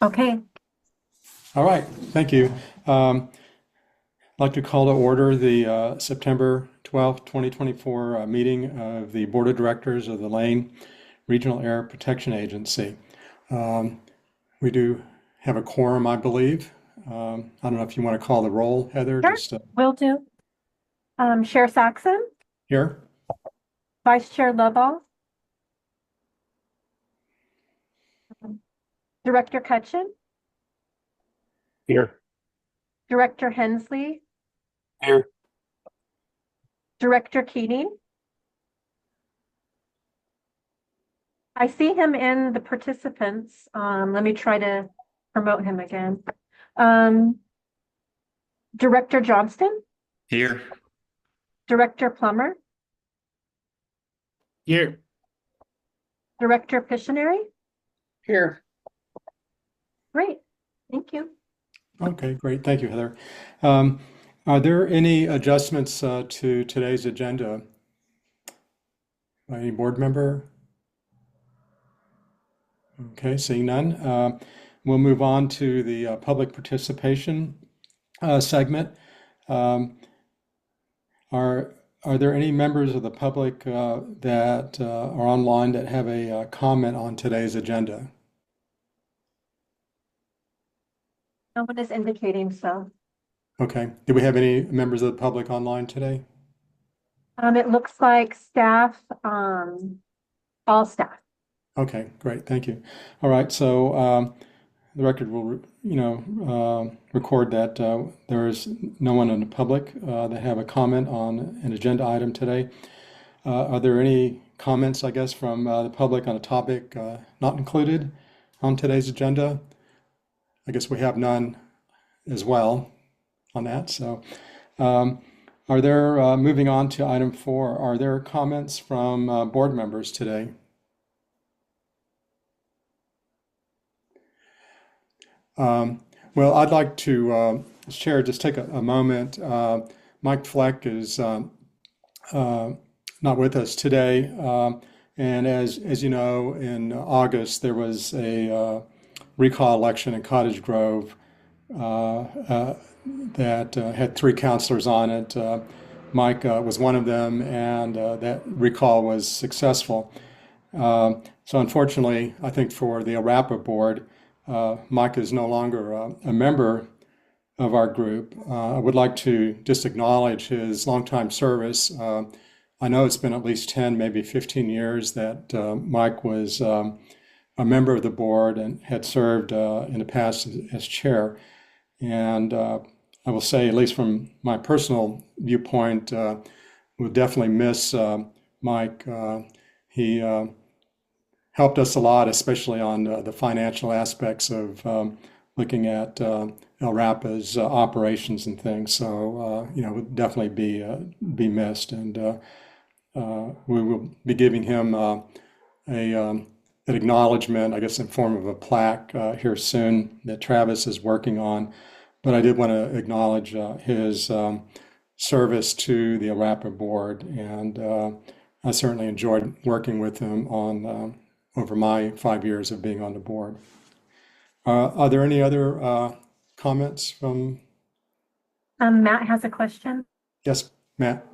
Okay. All right, thank you. I'd like to call to order the September 12th, 2024 meeting of the Board of Directors of the Lane Regional Air Protection Agency. We do have a quorum, I believe. I don't know if you want to call the roll, Heather, Sure. just Will do. Chair Saxon, here. Vice Chair Lovall, Director Cutchin, Here. Director Hensley, Here. Director Keating. I see him in the participants. Let me try to promote him again. Director Johnston, Here. Director Plummer, Here. Director Piscineri. Here. Great, thank you. Okay, great. Thank you, Heather. Are there any adjustments to today's agenda by any board member? Okay, seeing none. We'll move on to the public participation segment. Um, are there any members of the public that are online that have a comment on today's agenda? No one is indicating so. Okay. Do we have any members of the public online today? It looks like staff, all staff. Okay, great. Thank you. All right. So the record will, record that there is no one in the public that have a comment on an agenda item today. Are there any comments, I guess, from the public on a topic not included on today's agenda? I guess we have none as well on that. So are there, moving on to item 4, are there comments from board members today? Well, I'd like to, Chair, just take a moment. Mike Fleck is not with us today. And as you know, in August, there was a recall election in Cottage Grove that had 3 counselors on it. Mike was one of them, and that recall was successful. So unfortunately, I think for the LRAPA board, Mike is no longer a member of our group. I would like to just acknowledge his longtime service. I know it's been at least 10, maybe 15 years that Mike was a member of the board and had served in the past as chair. And I will say, at least from my personal viewpoint, we'll definitely miss Mike. He helped us a lot, especially on the financial aspects of looking at LRAPA's operations and things. So, would definitely be missed. And we will be giving him an acknowledgement, I guess, in form of a plaque here soon that Travis is working on. But I did want to acknowledge his service to the LRAPA board, and I certainly enjoyed working with him on over my 5 years of being on the board. Are there any other comments from? Matt has a question. Yes, Matt.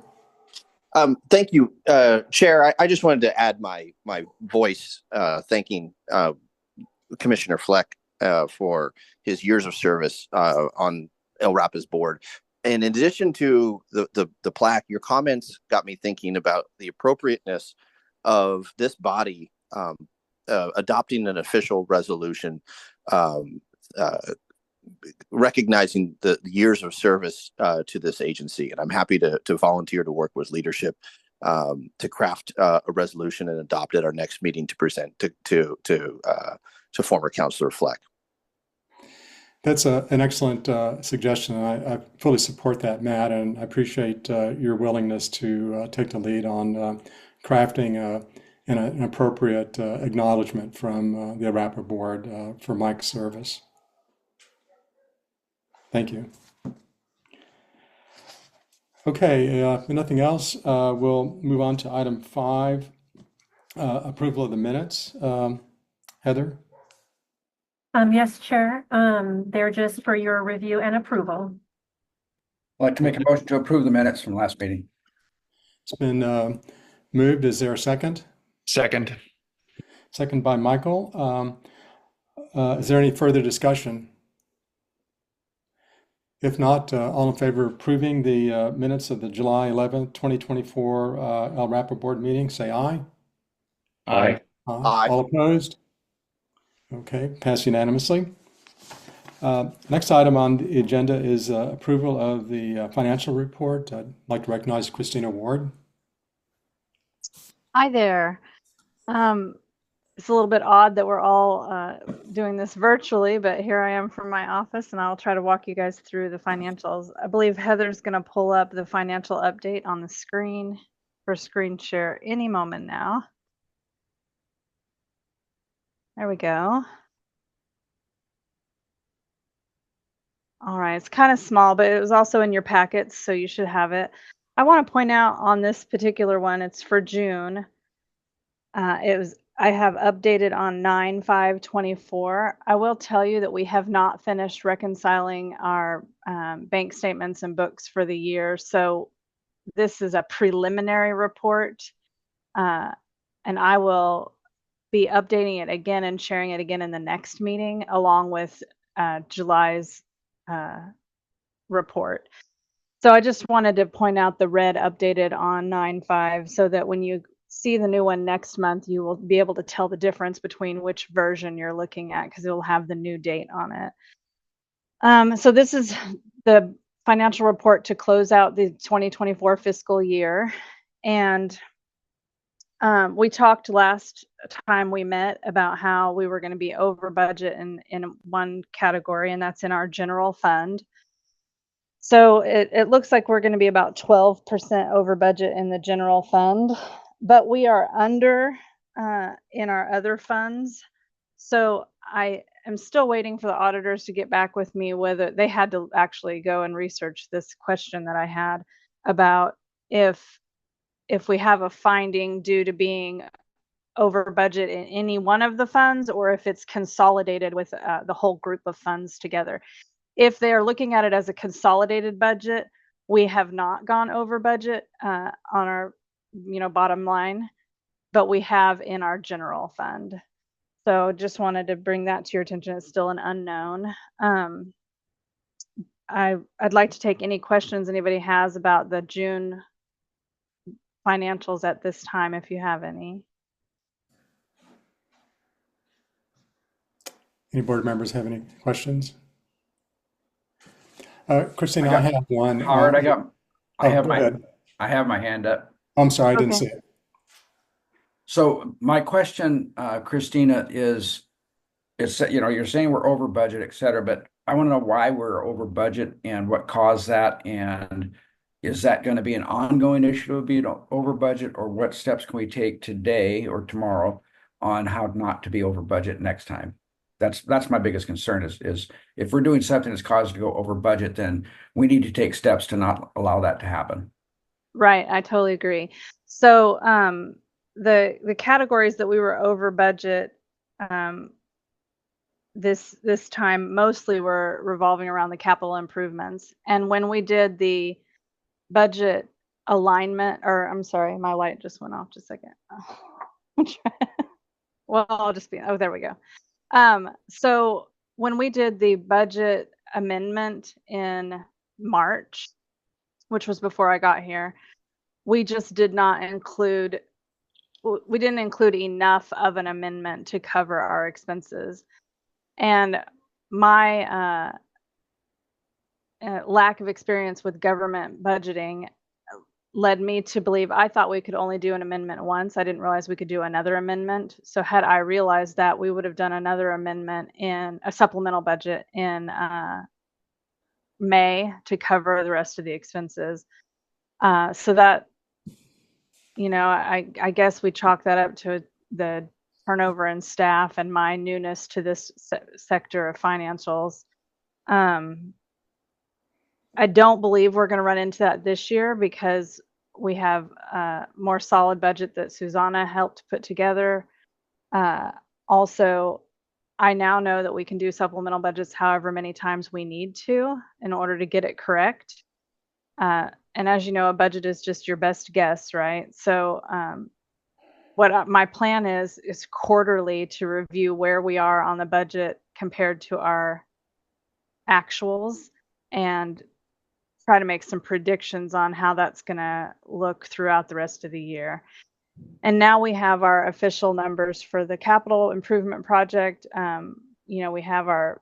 Thank you, Chair. I just wanted to add my voice thanking Commissioner Fleck for his years of service on LRAPA's board. And in addition to the plaque, your comments got me thinking about the appropriateness of this body adopting an official resolution recognizing the years of service to this agency. And I'm happy to volunteer to work with leadership to craft a resolution and adopt at our next meeting to present to former Councilor Fleck. That's an excellent suggestion. I fully support that, Matt, and I appreciate your willingness to take the lead on crafting an appropriate acknowledgement from the LRAPA board for Mike's service. Thank you. Okay, if nothing else, we'll move on to item 5, approval of the minutes. Heather? Yes, Chair. They're just for your review and approval. I'd like to make a motion to approve the minutes from last meeting. It's been moved. Is there a second? Second. Second by Michael. Is there any further discussion? If not, all in favor of approving the minutes of the July 11th, 2024 LRAPA board meeting, say aye. Aye. Aye. All opposed? Okay, passed unanimously. Next item on the agenda is approval of the financial report. I'd like to recognize Christina Ward. Hi there. It's a little bit odd that we're all doing this virtually, but here I am from my office and I'll try to walk you guys through the financials. I believe Heather's going to pull up the financial update on the screen for screen share any moment now. There we go. All right, it's kind of small, but it was also in your packets, so you should have it. I want to point out on this particular one, it's for June. I have updated on 9/5/24. I will tell you that we have not finished reconciling our bank statements and books for the year. So this is a preliminary report, and I will be updating it again and sharing it again in the next meeting, along with July's report. So I just wanted to point out the red updated on 9/5 so that when you see the new one next month, you will be able to tell the difference between which version you're looking at because it will have the new date on it. So this is the financial report to close out the 2024 fiscal year. And we talked last time we met about how we were going to be over budget in one category, and that's in our general fund. So it looks like we're going to be about 12% over budget in the general fund, but we are under in our other funds. So I am still waiting for the auditors to get back with me whether they had to actually go and research this question that I had about if we have a finding due to being over budget in any one of the funds or if it's consolidated with the whole group of funds together. If they are looking at it as a consolidated budget, we have not gone over budget on our, bottom line, but we have in our general fund. So just wanted to bring that to your attention. It's still an unknown. I'd like to take any questions anybody has about the June financials at this time, if you have any. Any board members have any questions? Christina, I have one. Howard, I have go ahead. my hand up. I'm sorry, I didn't Okay. see it. So my question, Christina, is you're saying we're over budget, et cetera, but I want to know why we're over budget and what caused that, and is that going to be an ongoing issue of being over budget, or what steps can we take today or tomorrow on how not to be over budget next time? That's my biggest concern is if we're doing something that's caused to go over budget, then we need to take steps to not allow that to happen. Right, I totally agree. So the categories that we were over budget this time mostly were revolving around the capital improvements. And when we did the budget alignment, or I'm sorry, my light just went off just a second. Well, I'll just be, oh, there we go. So when we did the budget amendment in March, which was before I got here, we just did not include, we didn't include enough of an amendment to cover our expenses. And my lack of experience with government budgeting led me to believe I thought we could only do an amendment once. I didn't realize we could do another amendment. So had I realized that, we would have done another amendment in a supplemental budget in May to cover the rest of the expenses. So that, I guess we chalk that up to the turnover in staff and my newness to this sector of financials. I don't believe we're going to run into that this year because we have a more solid budget that Susanna helped put together. Also, I now know that we can do supplemental budgets however many times we need to in order to get it correct. And as you know, a budget is just your best guess, right? So my plan is quarterly to review where we are on the budget compared to our actuals and try to make some predictions on how that's going to look throughout the rest of the year. And now we have our official numbers for the capital improvement project. We have our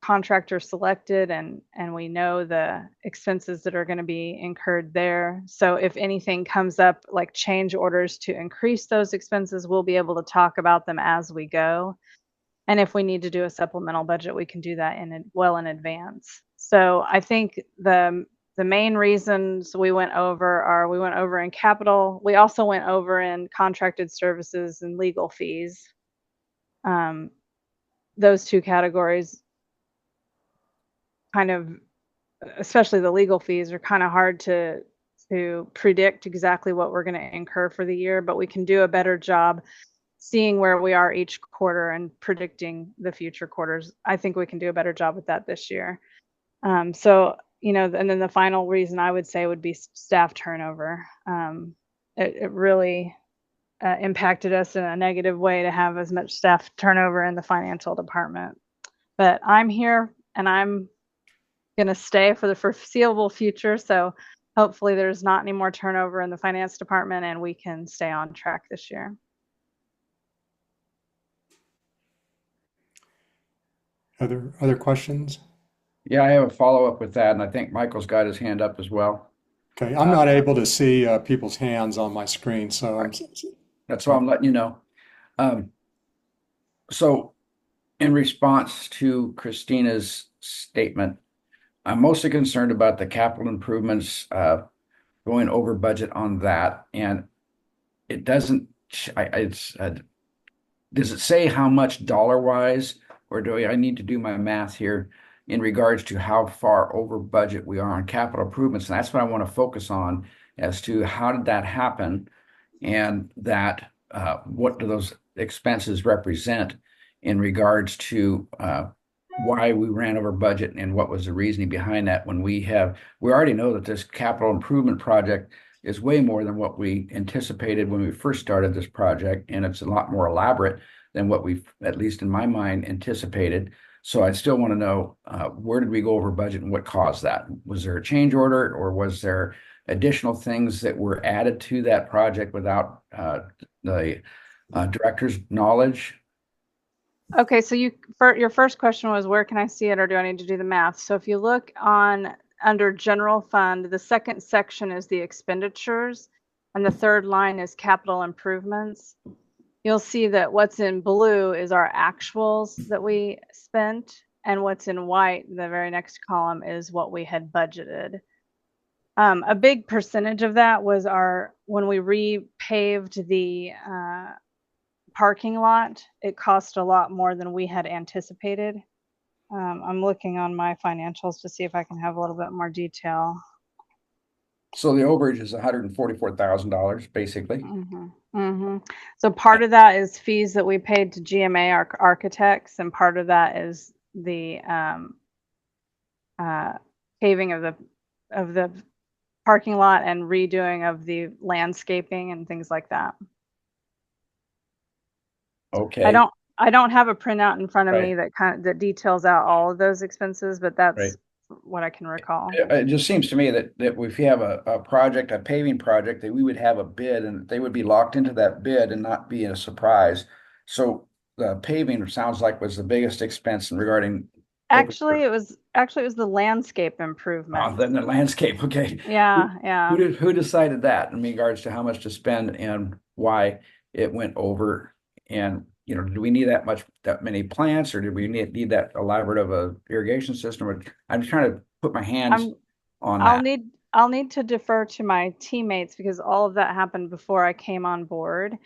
contractor selected and we know the expenses that are going to be incurred there. So if anything comes up like change orders to increase those expenses, we'll be able to talk about them as we go. And if we need to do a supplemental budget, we can do that well in advance. So I think the main reasons we went over in capital. We also went over in contracted services and legal fees. Those two categories kind of, especially the legal fees, are kind of hard to predict exactly what we're going to incur for the year, but we can do a better job seeing where we are each quarter and predicting the future quarters. I think we can do a better job with that this year. So, and then the final reason I would say would be staff turnover. It really impacted us in a negative way to have as much staff turnover in the financial department. But I'm here and I'm going to stay for the foreseeable future. So hopefully there's not any more turnover in the finance department and we can stay on track this year. Other questions? Yeah, I have a follow-up with that, and I think Michael's got his hand up as well. Okay, I'm not able to see people's hands on my screen, so That's why I'm letting you know. So in response to Christina's statement, I'm mostly concerned about the capital improvements going over budget on that, and it doesn't. Does it say how much dollar-wise, or do I need to do my math here in regards to how far over budget we are on capital improvements? And that's what I want to focus on as to how did that happen, and that what do those expenses represent in regards to why we ran over budget and what was the reasoning behind that when we already know that this capital improvement project is way more than what we anticipated when we first started this project, and it's a lot more elaborate than what we've, at least in my mind, anticipated. So I still want to know where did we go over budget and what caused that? Was there a change order, or was there additional things that were added to that project without the director's knowledge? Okay, so your first question was where can I see it, or do I need to do the math? So if you look under general fund, the second section is the expenditures and the third line is capital improvements. You'll see that what's in blue is our actuals that we spent, and what's in white, the very next column, is what we had budgeted. A big percentage of that was when we repaved the parking lot, it cost a lot more than we had anticipated. I'm looking on my financials to see if I can have a little bit more detail. So the overage is $144,000, basically. So part of that is fees that we paid to GMA architects, and part of that is the paving of the parking lot and redoing of the landscaping and things like that. Okay. I don't have a printout in front of me Right. that details out all of those expenses, but that's Right. what I can recall. It just seems to me that if you have a project, a paving project, that we would have a bid and they would be locked into that bid and not be a surprise. So the paving sounds like was the biggest expense regarding. Actually, it was the landscape improvement. Then the landscape. Okay. Yeah. Who decided that in regards to how much to spend and why it went over? And do we need that many plants, or do we need that elaborate of a irrigation system? I'm trying to put my hands on that. I'll need to defer to my teammates because all of that happened before I came on board.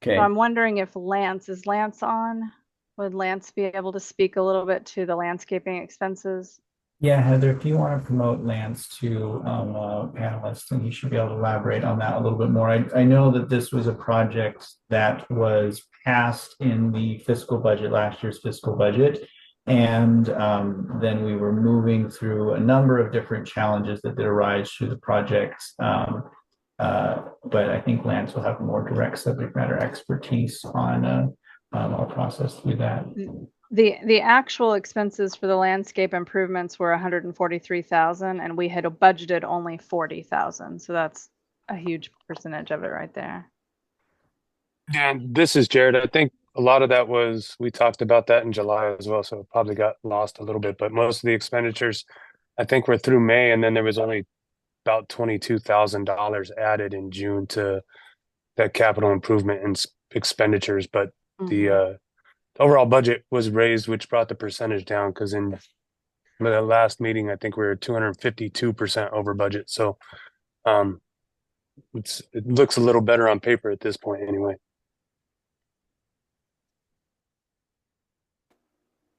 Okay. So I'm wondering if is Lance on? Would Lance be able to speak a little bit to the landscaping expenses? Yeah, Heather, if you want to promote Lance to panelist, then he should be able to elaborate on that a little bit more. I know that this was a project that was passed in the fiscal budget, last year's fiscal budget. And then we were moving through a number of different challenges that did arise through the project. But I think Lance will have more direct subject matter expertise on our process through that. The actual expenses for the landscape improvements were 143,000 and we had budgeted only 40,000. So that's a huge percentage of it right there. And this is Jared. I think a lot of that was, we talked about that in July as well, so it probably got lost a little bit, but most of the expenditures, I think, were through May, and then there was only about $22,000 added in June to that capital improvement and expenditures. But the overall budget was raised, which brought the percentage down, because in the last meeting, I think we were 252% over budget. So it looks a little better on paper at this point anyway.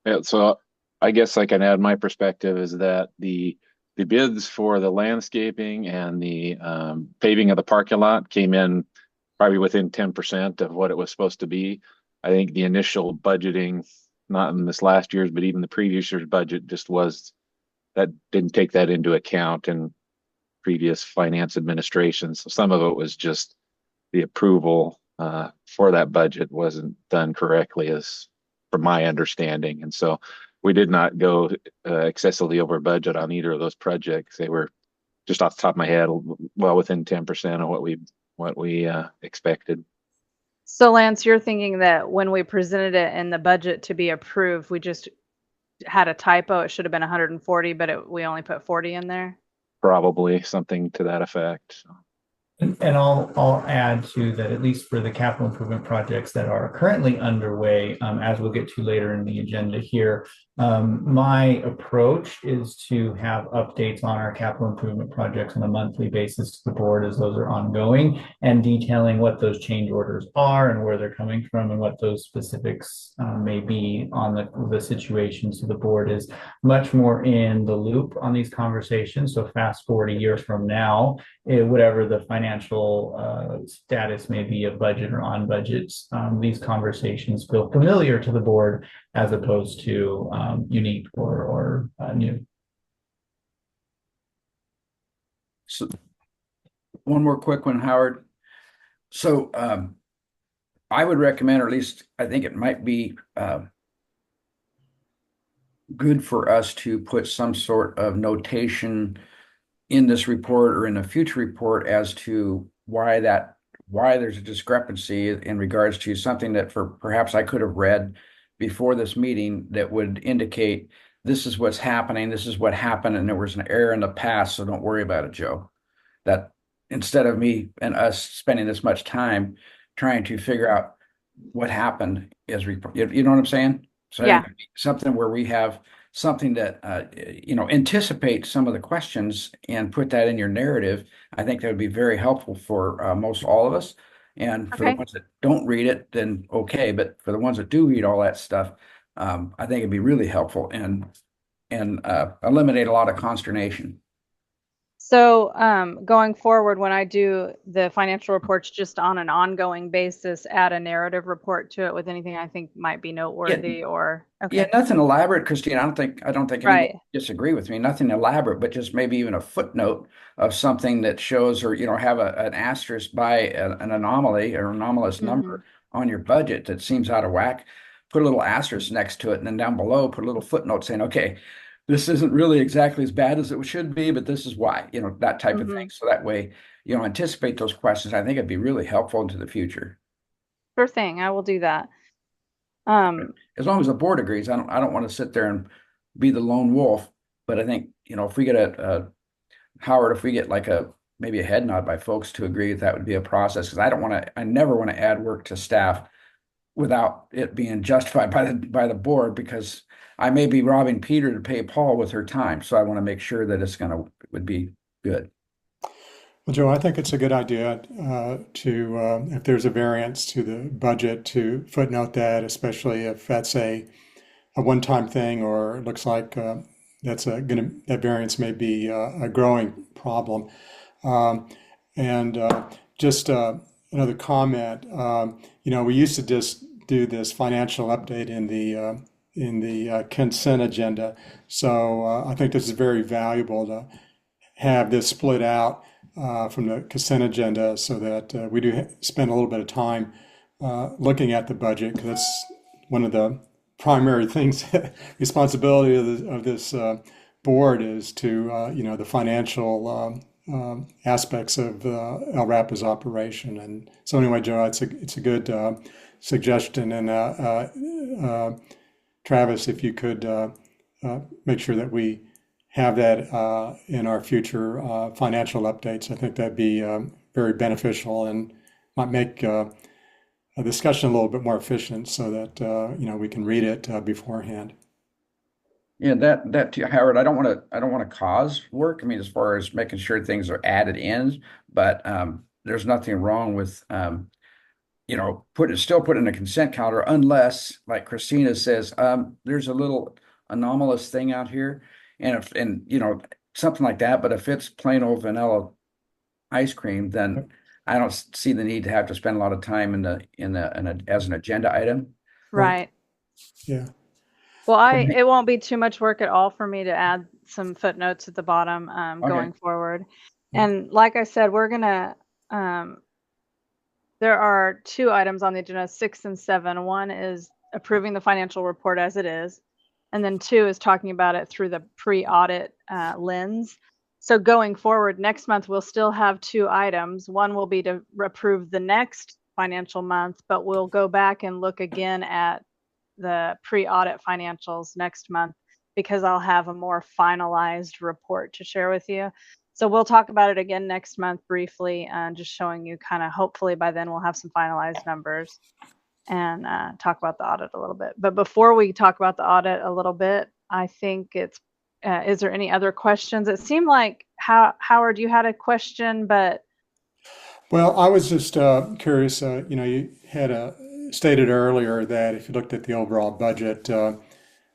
Yeah, so I guess I can add my perspective is that the bids for the landscaping and the paving of the parking lot came in probably within 10% of what it was supposed to be. I think the initial budgeting, not in this last year's, but even the previous year's budget just was, that didn't take that into account in previous finance administrations. So some of it was just the approval for that budget wasn't done correctly, as from my understanding. And so we did not go excessively over budget on either of those projects. They were, just off the top of my head, well within 10% of what we expected. So Lance, you're thinking that when we presented it in the budget to be approved, we just had a typo. It should have been 140, but we only put 40 in there. Probably something to that effect. And I'll add to that, at least for the capital improvement projects that are currently underway, as we'll get to later in the agenda here, my approach is to have updates on our capital improvement projects on a monthly basis to the board as those are ongoing, and detailing what those change orders are and where they're coming from and what those specifics may be on the situation. So the board is much more in the loop on these conversations. So fast forward a year from now, whatever the financial status may be of budget or on budgets, these conversations feel familiar to the board as opposed to unique or new. So one more quick one, Howard. So I would recommend, or at least I think it might be good for us to put some sort of notation in this report or in a future report as to why there's a discrepancy in regards to something that perhaps I could have read before this meeting that would indicate this is what's happening, this is what happened, and there was an error in the past, so don't worry about it, Joe. That instead of me and us spending this much time trying to figure out what happened, you know what I'm saying? So Yeah. something where we have something that anticipates some of the questions and put that in your narrative. I think that would be very helpful for most all of us. And for the ones that don't read it, then okay. But for the ones that do read all that stuff, I think it'd be really helpful and eliminate a lot of consternation. So going forward, when I do the financial reports just on an ongoing basis, add a narrative report to it with anything I think might be noteworthy or okay. Yeah, nothing elaborate, Christine. I don't think Right. anyone disagree with me. Nothing elaborate, but just maybe even a footnote of something that shows, or have an asterisk by an anomaly or anomalous number on your budget that seems out of whack. Put a little asterisk next to it, and then down below put a little footnote saying, okay, this isn't really exactly as bad as it should be, but this is why, that type of thing. So that way, anticipate those questions. I think it'd be really helpful into the future. Sure thing. I will do that. As long as the board agrees, I don't want to sit there and be the lone wolf. But I think, if we get Howard, if we get like maybe a head nod by folks to agree that would be a process, because I never want to add work to staff without it being justified by the board, because I may be robbing Peter to pay Paul with her time. So I want to make sure that would be good. Well, Joe, I think it's a good idea to, if there's a variance to the budget, to footnote that, especially if that's a one-time thing or it looks like that variance may be a growing problem. Um, and just another comment, we used to just do this financial update in the consent agenda. So I think this is very valuable to have this split out from the consent agenda so that we do spend a little bit of time looking at the budget, because that's one of the primary things, responsibility of this board is to, the financial aspects of LRAPA's operation. And so anyway, Joe, it's a good suggestion. And Travis, if you could make sure that we have that in our future financial updates, I think that'd be very beneficial and might make a discussion a little bit more efficient so that we can read it beforehand. Yeah, that too, Howard. I don't want to cause work. I mean, as far as making sure things are added in, but there's nothing wrong with still put in a consent calendar, unless, like Christina says, there's a little anomalous thing out here, and something like that. But if it's plain old vanilla ice cream, then I don't see the need to have to spend a lot of time as an agenda item. Right. Yeah. Well, it won't be too much work at all for me to add some footnotes at the bottom going forward. And like I said, we're gonna there are 2 items on the agenda, 6 and 7. One is approving the financial report as it is, and then 2 is talking about it through the pre-audit lens. So going forward, next month we'll still have 2 items. One will be to approve the next financial month, but we'll go back and look again at the pre-audit financials next month, because I'll have a more finalized report to share with you. So we'll talk about it again next month briefly, and just showing you kind of, hopefully by then we'll have some finalized numbers, and talk about the audit a little bit. But before we talk about the audit a little bit, I think is there any other questions? It seemed like Howard, you had a question, but. Well, I was just curious, you had stated earlier that if you looked at the overall budget of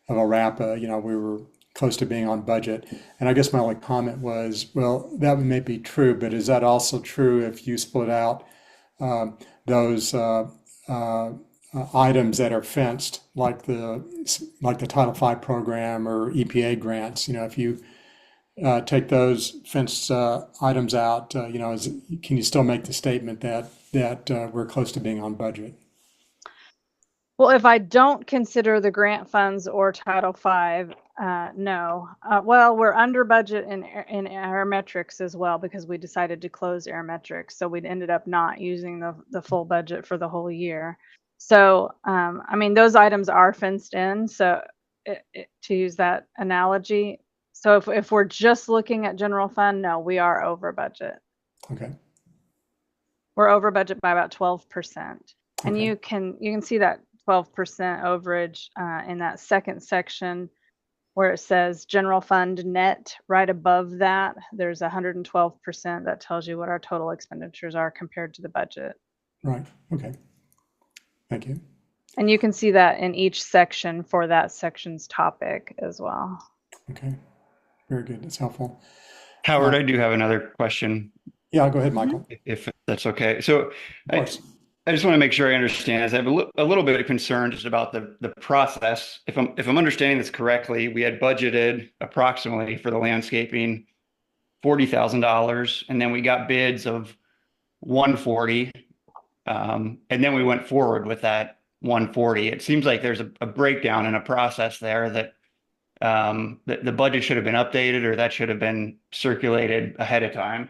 LRAPA, we were close to being on budget. And I guess my only comment was, well, that may be true, but is that also true if you split out those items that are fenced, like the Title V program or EPA grants? If you take those fenced items out, can you still make the statement that we're close to being on budget? Well, if I don't consider the grant funds or Title V, no. Well, we're under budget in Aerometrics as well, because we decided to close Aerometrics. So we ended up not using the full budget for the whole year. So, those items are fenced in. So to use that analogy. So if we're just looking at general fund, no, we are over budget. Okay. We're over budget by about 12%. And Okay. you can see that 12% overage in that second section where it says general fund net. Right above that, there's 112% that tells you what our total expenditures are compared to the budget. Right. Okay. Thank you. And you can see that in each section for that section's topic as well. Okay. Very good. That's helpful. Howard, I do have another question. Yeah, go ahead, Michael. If that's okay. So Of course. I just want to make sure I understand. As I have a little bit of concern just about the process. If I'm understanding this correctly, we had budgeted approximately for the landscaping $40,000, and then we got bids of 140, and then we went forward with that 140. It seems like there's a breakdown in a process there that the budget should have been updated, or that should have been circulated ahead of time.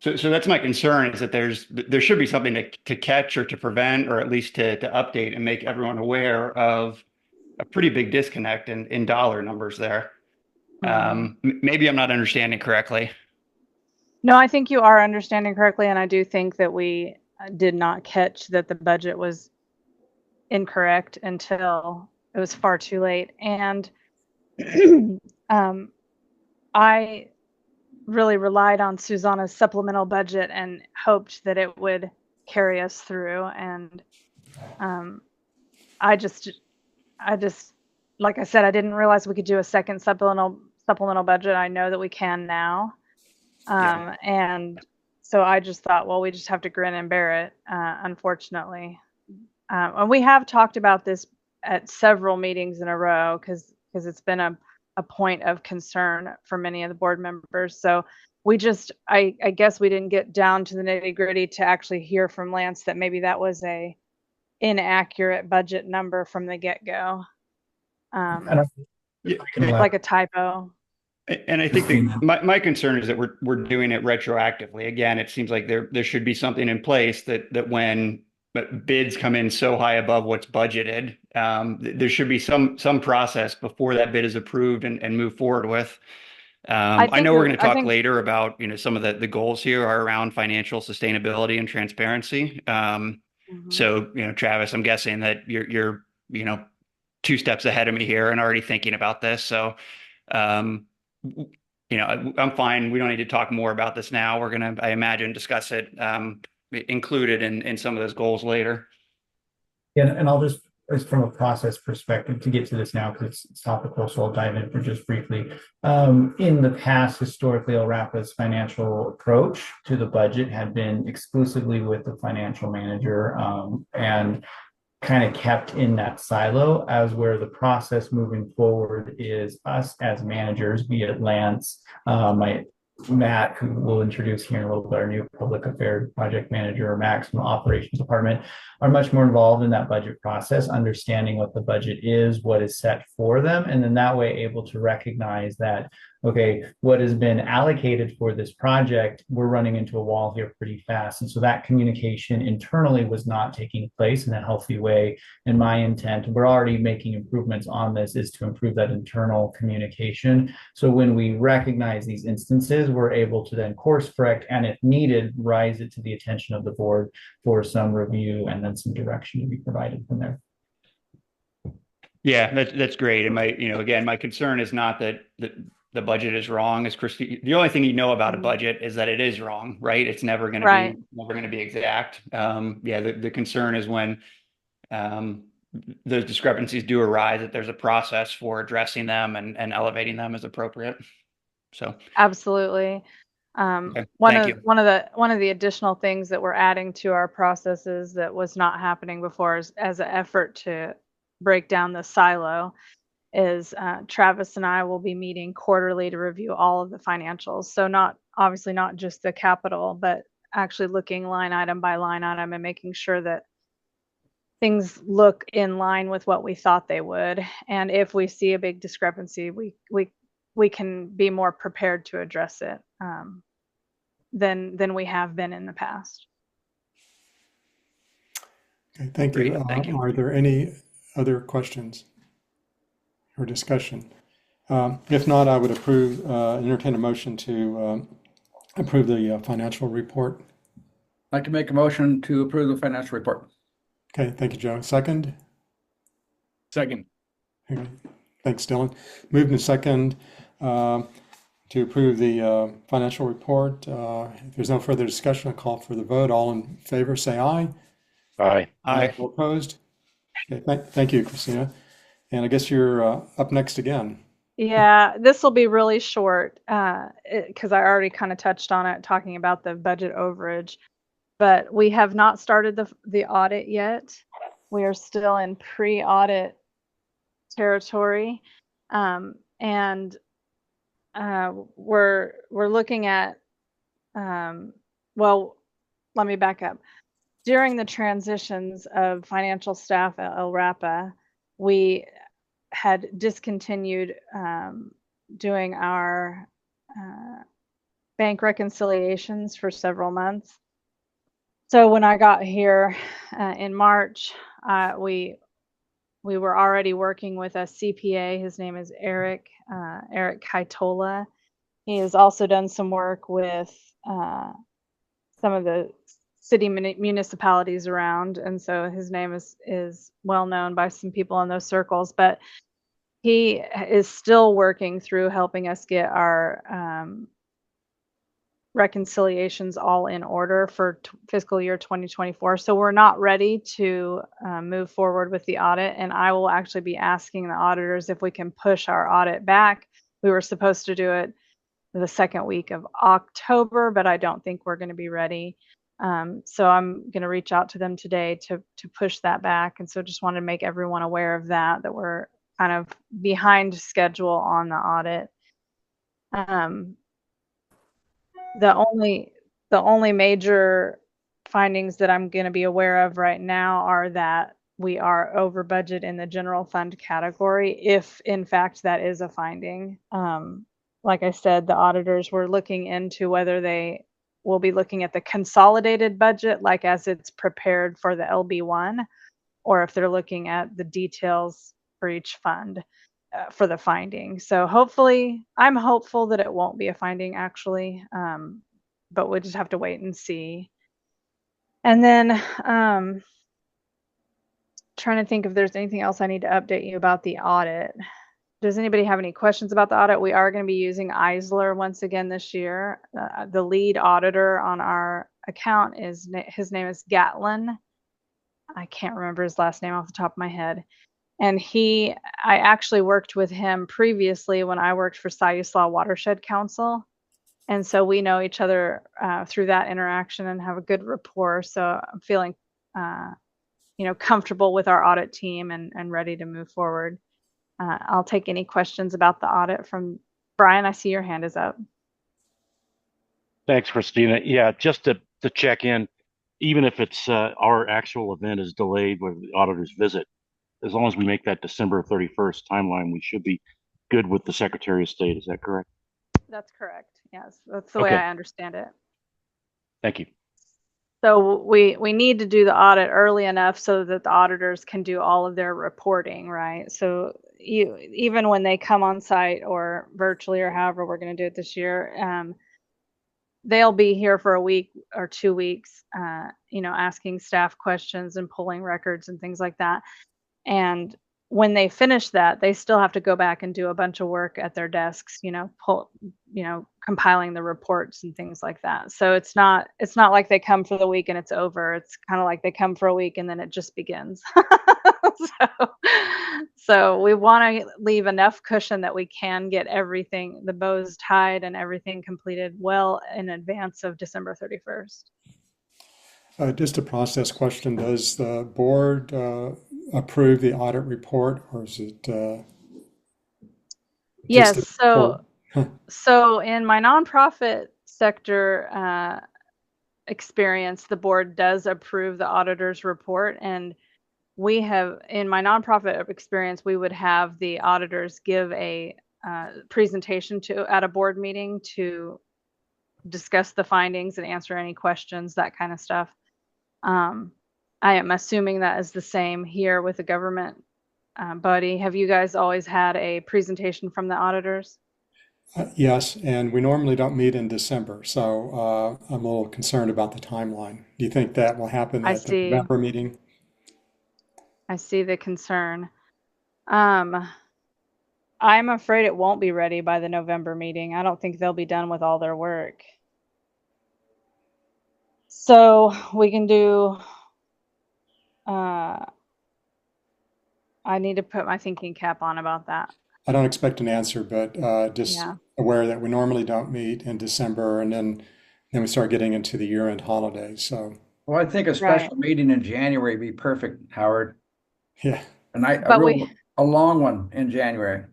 So that's my concern, is that there should be something to catch or to prevent, or at least to update and make everyone aware of a pretty big disconnect in dollar numbers there. Maybe I'm not understanding correctly. No, I think you are understanding correctly. And I do think that we did not catch that the budget was incorrect until it was far too late. And I really relied on Susanna's supplemental budget and hoped that it would carry us through. And I just like I said, I didn't realize we could do a second supplemental budget. I know that we can now. Yeah. And so I just thought, well, we just have to grin and bear it, unfortunately. And we have talked about this at several meetings in a row because it's been a point of concern for many of the board members. So we just, I guess we didn't get down to the nitty gritty to actually hear from Lance that maybe that was a inaccurate budget number from the get-go. And Yeah. Like a typo. And I think my concern is that we're doing it retroactively. Again, it seems like there should be something in place that when bids come in so high above what's budgeted, there should be some process before that bid is approved and move forward with. I know we're going to talk later about, some of the goals here are around financial sustainability and transparency. So, Travis, I'm guessing that you're 2 steps ahead of me here and already thinking about this. So, I'm fine. We don't need to talk more about this now. We're going to, I imagine, discuss it, included in some of those goals later. Yeah, and I'll just from a process perspective to get to this now because it's topical, so I'll dive in for just briefly. In the past, historically, LRAPA's financial approach to the budget had been exclusively with the financial manager, and kind of kept in that silo, as where the process moving forward is us as managers, be it Lance, Matt, who we'll introduce here in a little bit, our new public affairs project manager, or Max from the operations department, are much more involved in that budget process, understanding what the budget is, what is set for them, and then that way able to recognize that, okay, what has been allocated for this project, we're running into a wall here pretty fast. And so that communication internally was not taking place in a healthy way. And my intent, we're already making improvements on this, is to improve that internal communication. So when we recognize these instances, we're able to then course correct, and if needed, rise it to the attention of the board for some review and then some direction to be provided from there. Yeah, that's great. And my concern is not that the budget is wrong. As Christy, the only thing about a budget is that it is wrong, right? It's never going to be exact. The concern is when those discrepancies do arise, that there's a process for addressing them and elevating them as appropriate. So absolutely. Okay, one of the additional things that we're adding to our processes that was not happening before is, as an effort to break down the silo, is Travis and I will be meeting quarterly to review all of the financials. So not just the capital, but actually looking line item by line item and making sure that things look in line with what we thought they would. And if we see a big discrepancy, we can be more prepared to address it than we have been in the past. Okay, thank you. Thank you. Are there any other questions or discussion? If not, I would entertain a motion to approve the financial report. I'd like to make a motion to approve the financial report. Okay, thank you, Joe. Second? Second. Okay. Thanks, Dylan. Moved and second to approve the financial report. If there's no further discussion, I'll call for the vote. All in favor, say aye. Aye. Aye. All opposed? Okay, thank you, Christina. And I guess you're up next again. Yeah, this will be really short because I already kind of touched on it, talking about the budget overage. But we have not started the audit yet. We are still in pre-audit territory, and we're looking at. Well, let me back up. During the transitions of financial staff at LRAPA, we had discontinued doing our bank reconciliations for several months. So when I got here in March, we were already working with a CPA. His name is Eric Kaitola. He has also done some work with some of the city municipalities around, and so his name is well known by some people in those circles. But he is still working through helping us get our reconciliations all in order for fiscal year 2024. So we're not ready to move forward with the audit. And I will actually be asking the auditors if we can push our audit back. We were supposed to do it the second week of October, but I don't think we're going to be ready. So I'm going to reach out to them today to push that back. And so just wanted to make everyone aware of that we're kind of behind schedule on the audit. The only major findings that I'm going to be aware of right now are that we are over budget in the general fund category, if in fact that is a finding. Like I said, the auditors were looking into whether they will be looking at the consolidated budget, like as it's prepared for the LB1, or if they're looking at the details for each fund for the finding. So hopefully, I'm hopeful that it won't be a finding actually, but we'll just have to wait and see. And then trying to think if there's anything else I need to update you about the audit. Does anybody have any questions about the audit? We are going to be using Eisler once again this year. The lead auditor on our account his name is Gatlin. I can't remember his last name off the top of my head. And I actually worked with him previously when I worked for Siuslaw Watershed Council. And so we know each other through that interaction and have a good rapport. So I'm feeling, comfortable with our audit team and ready to move forward. I'll take any questions about the audit from Brian. I see your hand is up. Thanks, Christina. Yeah, just to check in, even if it's our actual event is delayed with the auditor's visit, as long as we make that December 31st timeline, we should be good with the Secretary of State. Is that correct? That's correct. Yes, that's the way I understand it. Thank you. So we need to do the audit early enough so that the auditors can do all of their reporting, right? So even when they come on site or virtually or however we're going to do it this year, they'll be here for a week or 2 weeks, asking staff questions and pulling records and things like that. And when they finish that, they still have to go back and do a bunch of work at their desks, compiling the reports and things like that. So it's not like they come for the week and it's over. It's kind of like they come for a week and then it just begins. So we want to leave enough cushion that we can get everything, the bows tied and everything completed well in advance of December 31st. Just a process question. Does the board approve the audit report, or is it Yes. So in my nonprofit sector experience, the board does approve the auditor's report. And we have, in my nonprofit experience, we would have the auditors give a presentation at a board meeting to discuss the findings and answer any questions, that kind of stuff. I am assuming that is the same here with the government body. Have you guys always had a presentation from the auditors? Yes, and we normally don't meet in December, so I'm a little concerned about the timeline. Do you think that will happen at the November meeting? I see the concern. I'm afraid it won't be ready by the November meeting. I don't think they'll be done with all their work. So we can do, I need to put my thinking cap on about that. I don't expect an answer, but just aware that we normally don't meet in December, and then we start getting into the year-end holidays. So, well, I think a special meeting in January would be perfect, Howard. Yeah, and a long one in January.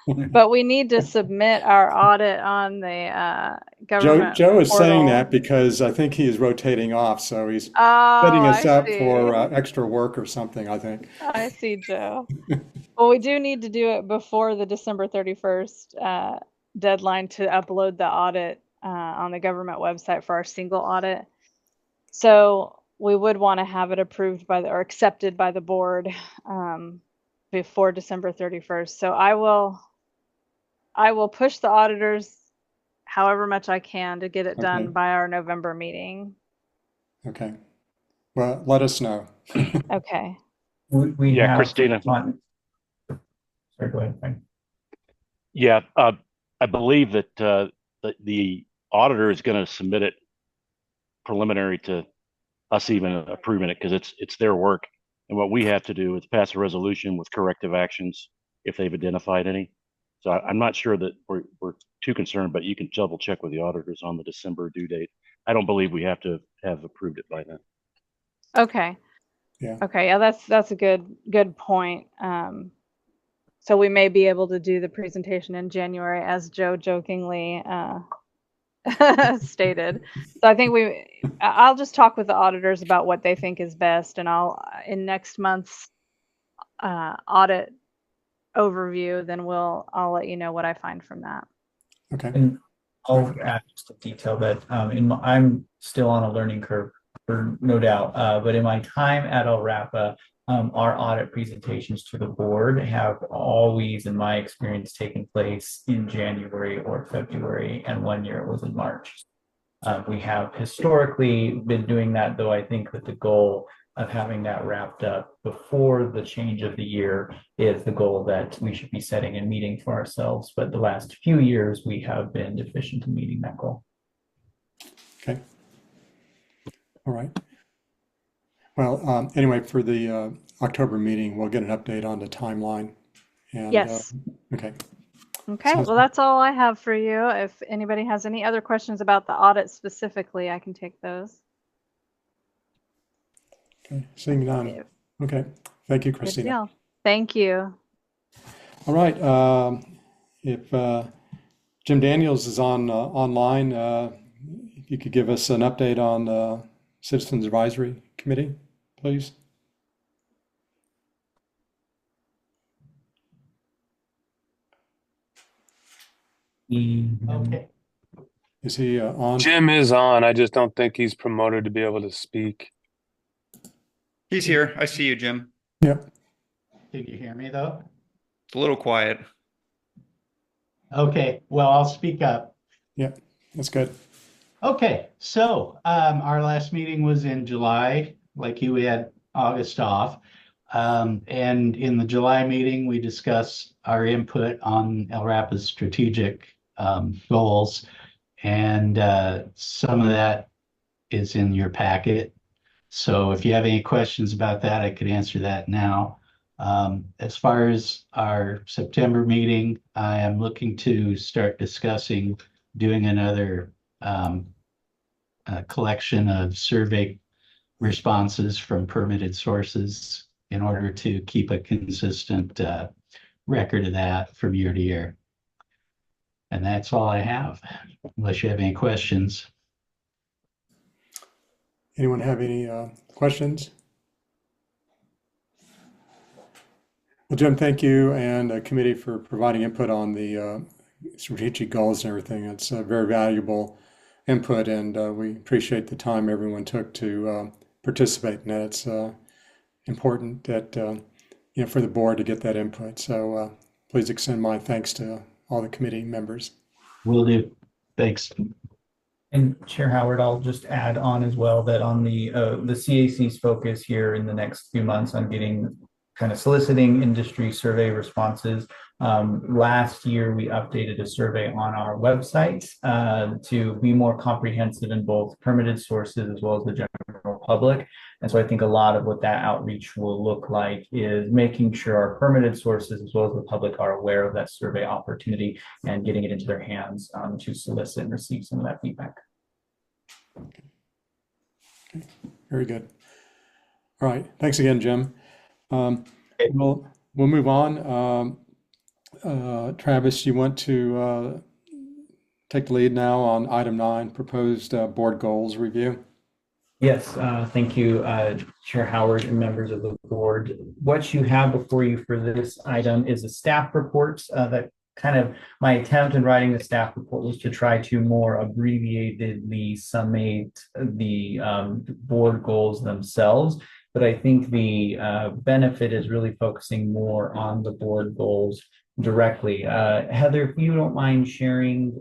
But we need to submit our audit on the government Joe is portal. saying that because I think he is rotating off, so he's setting us up for extra work or something, I think. I see, Joe. Well, we do need to do it before the December 31st deadline to upload the audit on the government website for our single audit. So we would want to have it approved or accepted by the board before December 31st. So I will push the auditors however much I can to get it done by our November meeting. Okay. Well, let us know. Okay. We have Christina. Sorry, go ahead, Frank. Yeah, I believe that the the auditor is going to submit it preliminary to us even approving it, because it's their work. And what we have to do is pass a resolution with corrective actions if they've identified any. So I'm not sure that we're too concerned, but you can double check with the auditors on the December due date. I don't believe we have to have approved it by then. Okay. Yeah. Okay. Yeah, that's a good point. So we may be able to do the presentation in January, as Joe jokingly stated. So I think I'll just talk with the auditors about what they think is best, and I'll in next month's audit overview, then I'll let you know what I find from that. Okay. And I'll add just a detail that I'm still on a learning curve, for no doubt. But in my time at LRAPA, our audit presentations to the board have always, in my experience, taken place in January or February, and 1 year it was in March. We have historically been doing that, though I think that the goal of having that wrapped up before the change of the year is the goal that we should be setting and meeting for ourselves. But the last few years, we have been deficient in meeting that goal. Okay. All right. Well, anyway, for the October meeting, we'll get an update on the timeline. And, Yes. Okay. Okay. Sounds Well, good. that's all I have for you. If anybody has any other questions about the audit specifically, I can take those. Okay. Seeing none. If- Okay. Thank you, Good Christina. deal. Thank you. All right. If Jim Daniels is online, if you could give us an update on the Citizens Advisory Committee, please. Okay. Is he on? Jim is on. I just don't think he's promoted to be able to speak. He's here. I see you, Jim. Yep. Can you hear me though? It's a little quiet. Okay, well, I'll speak up. Yep. That's good. Okay, so our last meeting was in July, like you, we had August off. And in the July meeting, we discussed our input on LRAPA's strategic goals. And some of that is in your packet. So if you have any questions about that, I could answer that now. As far as our September meeting, I am looking to start discussing doing another collection of survey responses from permitted sources in order to keep a consistent record of that from year to year. And that's all I have, unless you have any questions. Anyone have any questions? Well, Jim, thank you and the committee for providing input on the strategic goals and everything. It's very valuable input, and we appreciate the time everyone took to participate in that. It's important that for the board to get that input. So please extend my thanks to all the committee members. Will do. Thanks. And Chair Howard, I'll just add on as well that on the CAC's focus here in the next few months on getting kind of soliciting industry survey responses. Last year, we updated a survey on our website to be more comprehensive in both permitted sources as well as the general public. And so I think a lot of what that outreach will look like is making sure our permitted sources as well as the public are aware of that survey opportunity and getting it into their hands to solicit and receive some of that feedback. Okay. Very good. All right. Thanks again, Jim. We'll move on. Travis, you want to take the lead now on item 9, proposed board goals review? Yes, thank you, Chair Howard and members of the board. What you have before you for this item is a staff report that kind of my attempt in writing the staff report was to try to more abbreviatedly summate the board goals themselves. But I think the benefit is really focusing more on the board goals directly. Heather, if you don't mind sharing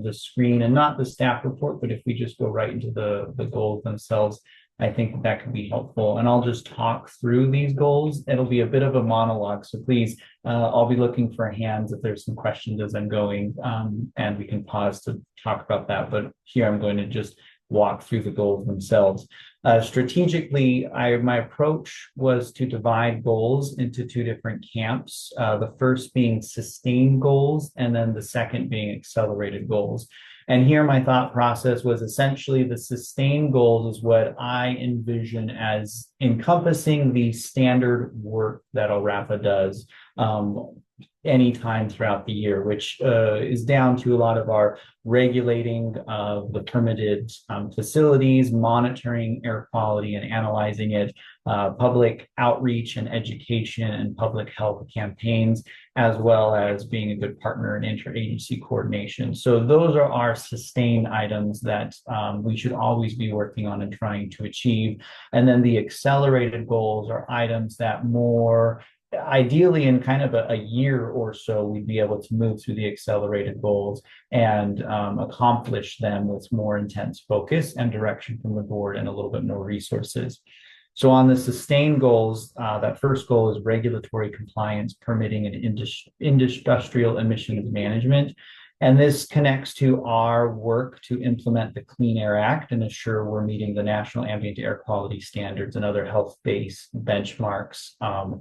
the screen and not the staff report, but if we just go right into the goals themselves, I think that could be helpful. And I'll just talk through these goals. It'll be a bit of a monologue. So please, I'll be looking for hands if there's some questions as I'm going, and we can pause to talk about that. But here I'm going to just walk through the goals themselves. Strategically, my approach was to divide goals into two different camps. The first being sustained goals, and then the second being accelerated goals. And here my thought process was essentially the sustained goals is what I envision as encompassing the standard work that LRAPA does anytime throughout the year, which is down to a lot of our regulating of the permitted facilities, monitoring air quality and analyzing it, public outreach and education and public health campaigns, as well as being a good partner in interagency coordination. So those are our sustained items that we should always be working on and trying to achieve. And then the accelerated goals are items that more ideally in kind of a year or so, we'd be able to move through the accelerated goals and accomplish them with more intense focus and direction from the board and a little bit more resources. So on the sustained goals, that first goal is regulatory compliance, permitting, and industrial emissions management. And this connects to our work to implement the Clean Air Act and ensure we're meeting the national ambient air quality standards and other health-based benchmarks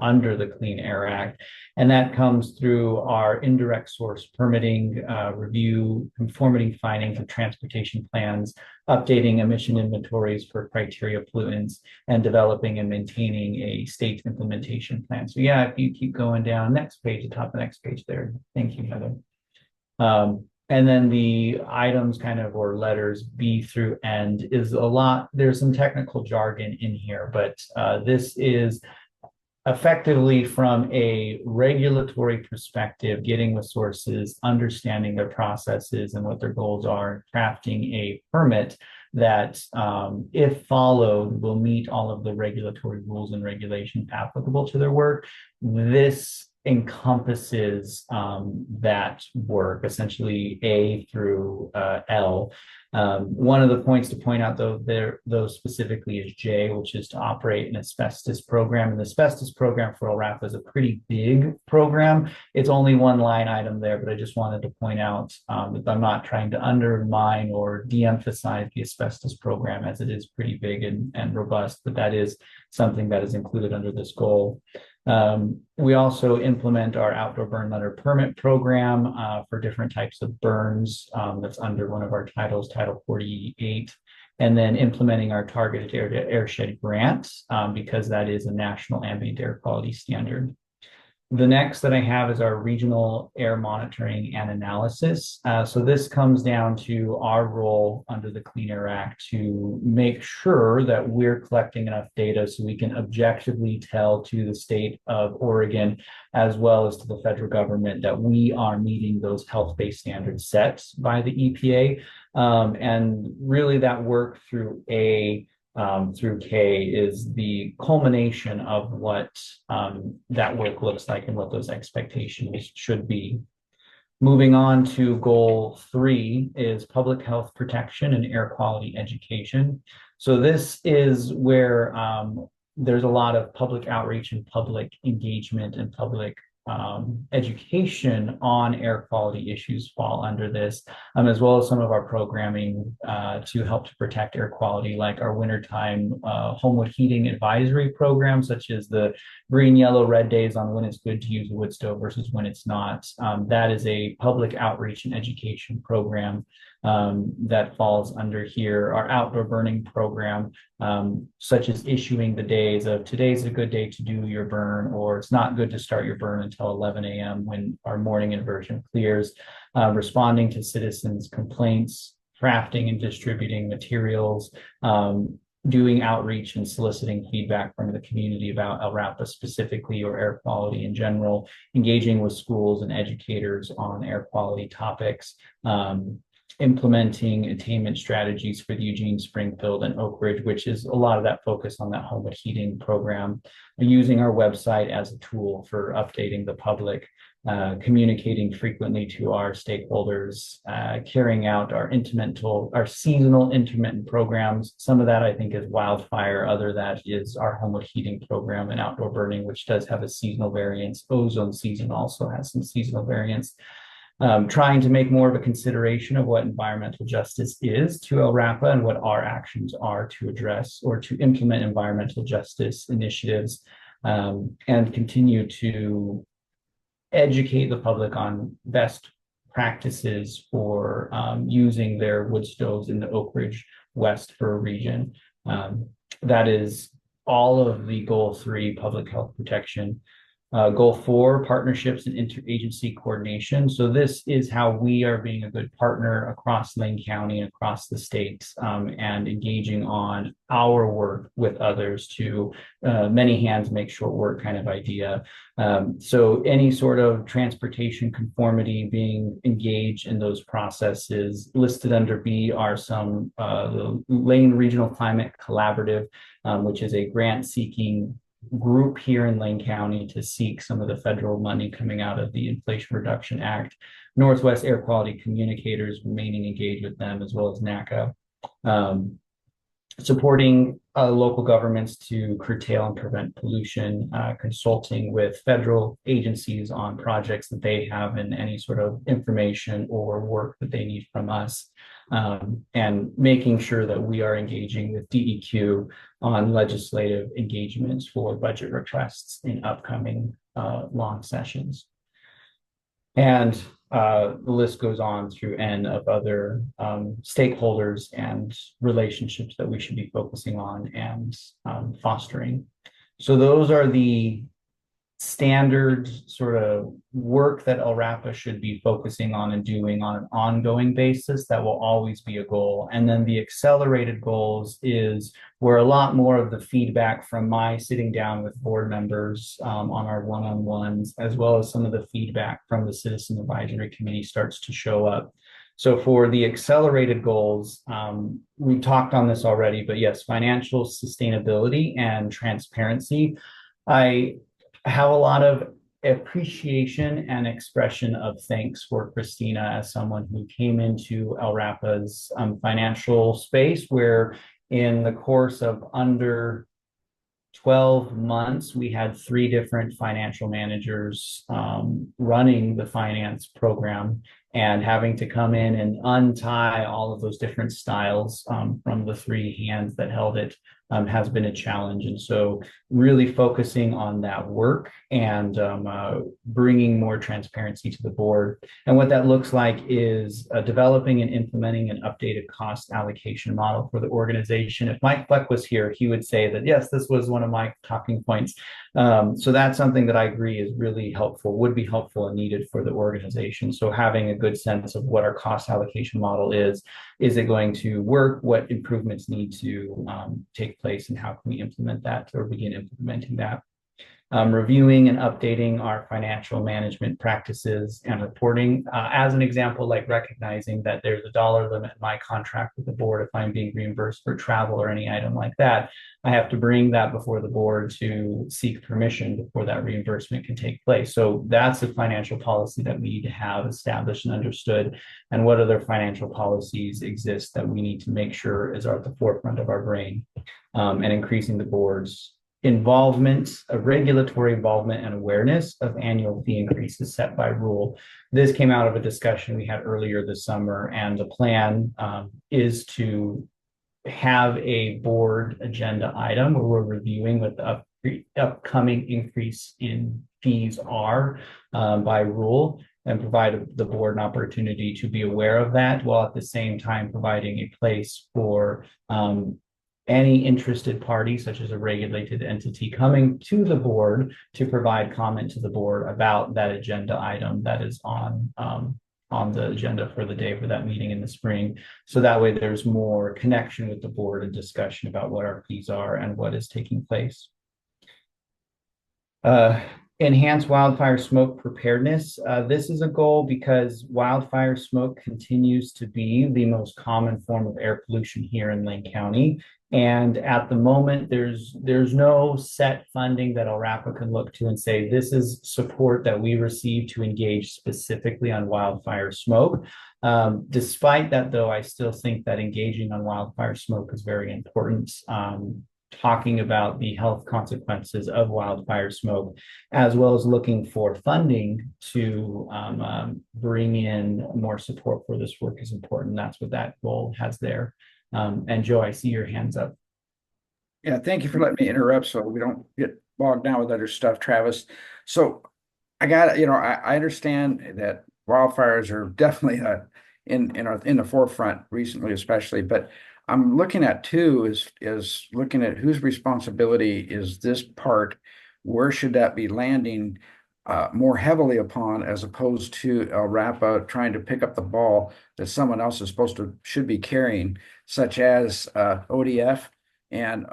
under the Clean Air Act. And that comes through our indirect source permitting, review, conformity findings of transportation plans, updating emission inventories for criteria pollutants, and developing and maintaining a state implementation plan. So yeah, if you keep going down, next page, the top of the next page there. Thank you, Heather. And then the items kind of, or letters B through N is a lot, there's some technical jargon in here, but this is effectively from a regulatory perspective, getting the sources, understanding their processes and what their goals are, crafting a permit that, if followed, will meet all of the regulatory rules and regulations applicable to their work. This encompasses that work, essentially A through L. One of the points to point out, though specifically is J, which is to operate an asbestos program. And the asbestos program for LRAPA is a pretty big program. It's only one line item there, but I just wanted to point out that I'm not trying to undermine or de-emphasize the asbestos program, as it is pretty big and robust, but that is something that is included under this goal. We also implement our outdoor burn letter permit program for different types of burns. That's under one of our titles, Title 48, and then implementing our targeted airshed grant because that is a national ambient air quality standard. The next that I have is our regional air monitoring and analysis. So this comes down to our role under the Clean Air Act to make sure that we're collecting enough data so we can objectively tell to the state of Oregon, as well as to the federal government, that we are meeting those health-based standards set by the EPA. And really that work through through K is the culmination of what that work looks like and what those expectations should be. Moving on to goal 3 is public health protection and air quality education. So this is where there's a lot of public outreach and public engagement and public education on air quality issues fall under this, as well as some of our programming to help to protect air quality, like our wintertime homewood heating advisory program, such as the green, yellow, red days on when it's good to use a wood stove versus when it's not. That is a public outreach and education program that falls under here. Our outdoor burning program, such as issuing the days of today's a good day to do your burn, or it's not good to start your burn until 11 a.m. when our morning inversion clears, responding to citizens' complaints, crafting and distributing materials, doing outreach and soliciting feedback from the community about LRAPA specifically or air quality in general, engaging with schools and educators on air quality topics, implementing attainment strategies for the Eugene, Springfield, and Oak Ridge, which is a lot of that focus on that homewood heating program, and using our website as a tool for updating the public. communicating frequently to our stakeholders, carrying out our seasonal intermittent programs. Some of that I think is wildfire. Other that is our homeless heating program and outdoor burning, which does have a seasonal variance. Ozone season also has some seasonal variance. Trying to make more of a consideration of what environmental justice is to LRAPA and what our actions are to address or to implement environmental justice initiatives, and continue to educate the public on best practices for using their wood stoves in the Oak Ridge West Fir region. That is all of the Goal 3 public health protection. Goal 4, partnerships and interagency coordination. So this is how we are being a good partner across Lane County and across the states, and engaging on our work with others to many hands make short work kind of idea. So any sort of transportation conformity, being engaged in those processes. Listed under B are some the Lane Regional Climate Collaborative, which is a grant seeking group here in Lane County to seek some of the federal money coming out of the Inflation Reduction Act. Northwest Air Quality Communicators, remaining engaged with them, as well as NACA. Supporting local governments to curtail and prevent pollution, consulting with federal agencies on projects that they have and any sort of information or work that they need from us, and making sure that we are engaging with DEQ on legislative engagements for budget requests in upcoming long sessions. And the list goes on through N of other stakeholders and relationships that we should be focusing on and fostering. So those are the standard sort of work that LRAPA should be focusing on and doing on an ongoing basis. That will always be a goal. And then the accelerated goals is where a lot more of the feedback from my sitting down with board members on our one-on-ones, as well as some of the feedback from the Citizen Advisory Committee starts to show up. So for the accelerated goals, we talked on this already, but yes, financial sustainability and transparency. I have a lot of appreciation and expression of thanks for Christina as someone who came into LRAPA's financial space, where in the course of under 12 months, we had 3 different financial managers running the finance program, and having to come in and untie all of those different styles from the 3 hands that held it has been a challenge. And so really focusing on that work and bringing more transparency to the board. And what that looks like is developing and implementing an updated cost allocation model for the organization. If Mike Fleck was here, he would say that, yes, this was one of my talking points. So that's something that I agree is really helpful, would be helpful and needed for the organization. So having a good sense of what our cost allocation model is it going to work? What improvements need to take place, and how can we implement that or begin implementing that? Reviewing and updating our financial management practices and reporting. As an example, like recognizing that there's a dollar limit in my contract with the board. If I'm being reimbursed for travel or any item like that, I have to bring that before the board to seek permission before that reimbursement can take place. So that's a financial policy that we need to have established and understood. And what other financial policies exist that we need to make sure is at the forefront of our brain, and increasing the board's involvement, regulatory involvement and awareness of annual fee increases set by rule. This came out of a discussion we had earlier this summer, and the plan is to have a board agenda item where we're reviewing what the upcoming increase in fees are by rule, and provide the board an opportunity to be aware of that, while at the same time providing a place for any interested party, such as a regulated entity, coming to the board to provide comment to the board about that agenda item that is on the agenda for the day for that meeting in the spring. So that way there's more connection with the board and discussion about what our fees are and what is taking place. Enhance wildfire smoke preparedness. This is a goal because wildfire smoke continues to be the most common form of air pollution here in Lane County. And at the moment, there's no set funding that LRAPA can look to and say, this is support that we receive to engage specifically on wildfire smoke. Despite that, though, I still think that engaging on wildfire smoke is very important. Talking about the health consequences of wildfire smoke, as well as looking for funding to bring in more support for this work is important. That's what that goal has there. And Joe, I see your hands up. Yeah, thank you for letting me interrupt so we don't get bogged down with other stuff, Travis. So I got, I understand that wildfires are definitely in the forefront recently, especially, but I'm looking at too is looking at whose responsibility is this part, where should that be landing more heavily upon, as opposed to LRAPA trying to pick up the ball that someone else should be carrying, such as ODF and